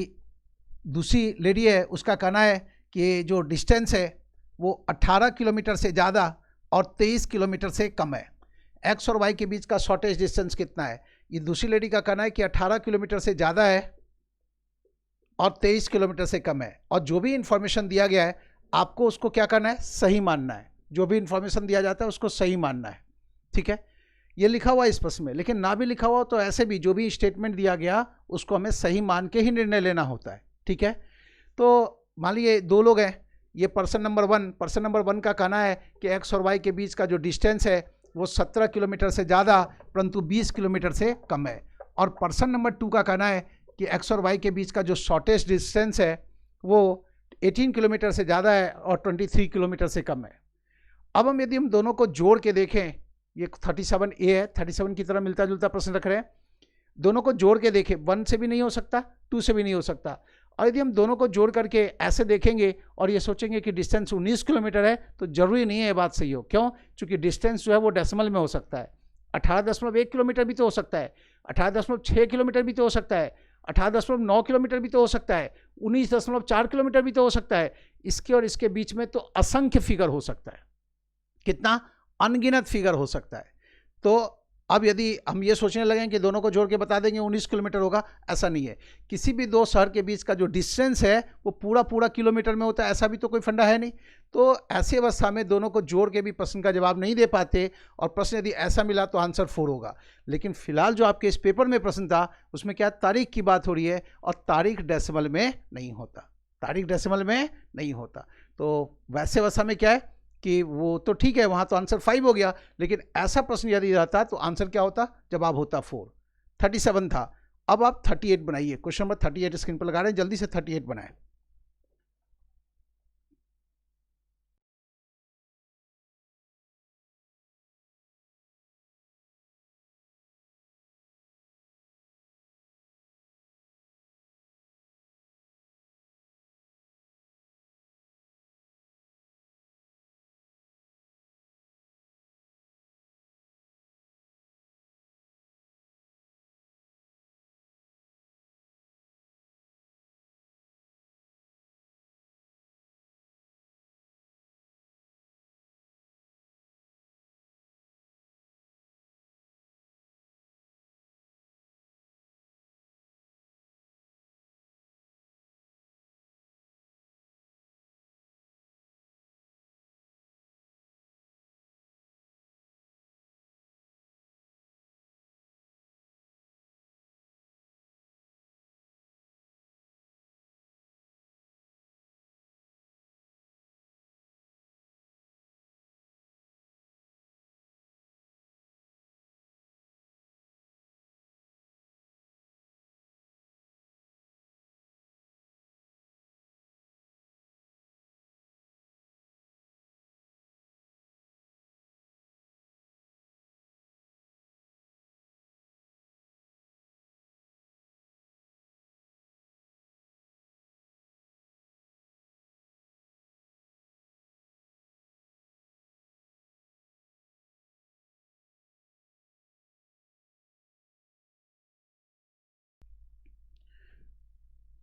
दूसरी लेडी है, उसका कहना है कि जो डिस्टेंस है वो 18 किलोमीटर से ज़्यादा और 23 किलोमीटर से कम है। x और y के बीच का शॉर्टेस्ट डिस्टेंस कितना है? ये दूसरी लेडी का कहना है कि 18 किलोमीटर से ज़्यादा है और 23 किलोमीटर से कम है। और जो भी इंफॉर्मेशन दिया गया है आपको उसको क्या करना है? सही मानना है। जो भी इंफॉर्मेशन दिया जाता है उसको सही मानना है। ठीक है, ये लिखा हुआ है इस प्रश्न में। लेकिन ना भी लिखा हुआ तो ऐसे भी जो भी स्टेटमेंट दिया गया उसको हमें सही मान के ही निर्णय लेना होता है। ठीक है, तो मान लीजिए दो लोग हैं, ये पर्सन नंबर वन का कहना है कि x और y के बीच का जो डिस्टेंस है वो 17 किलोमीटर से ज़्यादा परंतु 20 किलोमीटर से कम है। और पर्सन नंबर 2 का कहना है कि x और y के बीच का जो शॉर्टेस्ट डिस्टेंस है वो 18 किलोमीटर से ज़्यादा है और 23 किलोमीटर से कम है। अब हम यदि हम दोनों को जोड़ के देखें, ये 37A है, 37 की तरह मिलता जुलता प्रश्न रख रहे हैं। दोनों को जोड़ के देखें, 1 से भी नहीं हो सकता, 2 से भी नहीं हो सकता। और यदि हम दोनों को जोड़ करके ऐसे देखेंगे और ये सोचेंगे कि डिस्टेंस 19 किलोमीटर है, तो जरूरी नहीं है ये बात सही हो। क्यों? क्योंकि डिस्टेंस जो है वो डेसिमल में हो सकता है। 18.1 किलोमीटर भी तो हो सकता है, 18.6 किलोमीटर भी तो हो सकता है, 18.9 किलोमीटर भी तो हो सकता है, 19.4 किलोमीटर भी तो हो सकता है। इसके और इसके बीच में तो असंख्य फिगर हो सकता है। कितना? अनगिनत फिगर हो सकता है। तो अब यदि हम ये सोचने लगें कि दोनों को जोड़ के बता देंगे 19 किलोमीटर होगा, ऐसा नहीं है। किसी भी दो शहर के बीच का जो डिस्टेंस है वो पूरा किलोमीटर में होता है, ऐसा भी तो कोई फंडा है नहीं। तो ऐसी अवस्था में दोनों को जोड़ के भी प्रश्न का जवाब नहीं दे पाते, और प्रश्न यदि ऐसा मिला तो आंसर 4 होगा। लेकिन फिलहाल जो आपके इस पेपर में प्रश्न था उसमें क्या तारीख की बात हो रही है, और तारीख डेसिमल में नहीं होता, तारीख डेसिमल में नहीं होता। तो वैसे अवस्था में क्या है कि वो तो ठीक है, वहाँ तो आंसर 5 हो गया। लेकिन ऐसा प्रश्न यदि रहता तो आंसर क्या होता? जवाब होता 4। 37 था, अब आप 38 बनाइए। क्वेश्चन नंबर 38 स्क्रीन पर लगा रहे हैं, जल्दी से 38 बनाएं।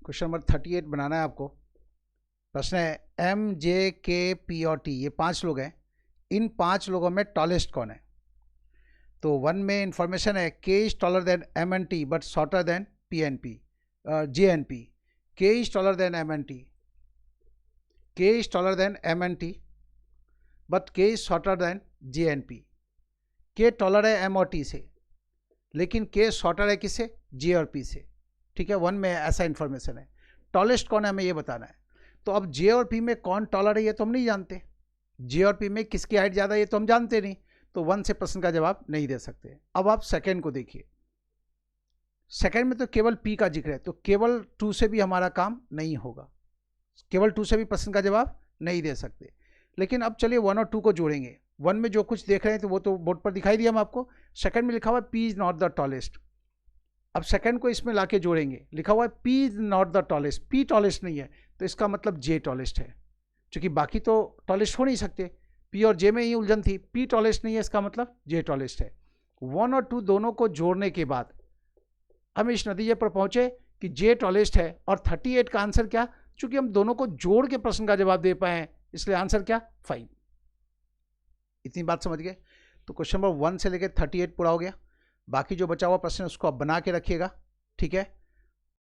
क्वेश्चन नंबर 38 बनाना है आपको। प्रश्न है एम, जे, के, पी और टी, ये 5 लोग हैं। इन 5 लोगों में टॉलेस्ट कौन है? तो 1 में इंफॉर्मेशन है K is taller than M and T but shorter than P and P, J and P. K is taller than M and T, K is taller than M and T but K is shorter than J and P. K taller है M और T से, लेकिन के shorter है किससे? जे और P से। ठीक है, 1 में ऐसा इन्फॉर्मेशन है। टॉलेस्ट कौन है हमें ये बताना है। तो अब जे और पी में कौन टॉलर है ये तो हम नहीं जानते। जे और पी में किसकी हाइट ज़्यादा है ये तो हम जानते नहीं, तो 1 से प्रश्न का जवाब नहीं दे सकते। अब आप सेकंड को देखिए। सेकंड में तो केवल पी का जिक्र है, तो केवल 2 से भी हमारा काम नहीं होगा। केवल 2 से भी प्रश्न का जवाब नहीं दे सकते। लेकिन अब चलिए 1 और 2 को जोड़ेंगे। 1 में जो कुछ देख रहे हैं तो वो तो बोर्ड पर दिखाई दिया हम आपको। सेकंड में लिखा हुआ है P is not the tallest. अब सेकंड को इसमें लाके जोड़ेंगे, लिखा हुआ है P is not the tallest, P tallest नहीं है, तो इसका मतलब जे टॉलेस्ट है, क्योंकि बाकी तो टॉलेस्ट हो नहीं सकते। पी और जे में ही उलझन थी, पी टॉलेस्ट नहीं है, इसका मतलब जे टॉलेस्ट है। 1 और 2 दोनों को जोड़ने के बाद हम इस नतीजे पर पहुंचे कि जे टॉलेस्ट है। और 38 का आंसर क्या? चूंकि हम दोनों को जोड़ के प्रश्न का जवाब दे पाए, इसलिए आंसर क्या? 5। इतनी बात समझ गए? तो क्वेश्चन नंबर 1 से लेकर 38 पूरा हो गया। बाकी जो बचा हुआ प्रश्न है उसको आप बना के रखिएगा। ठीक है।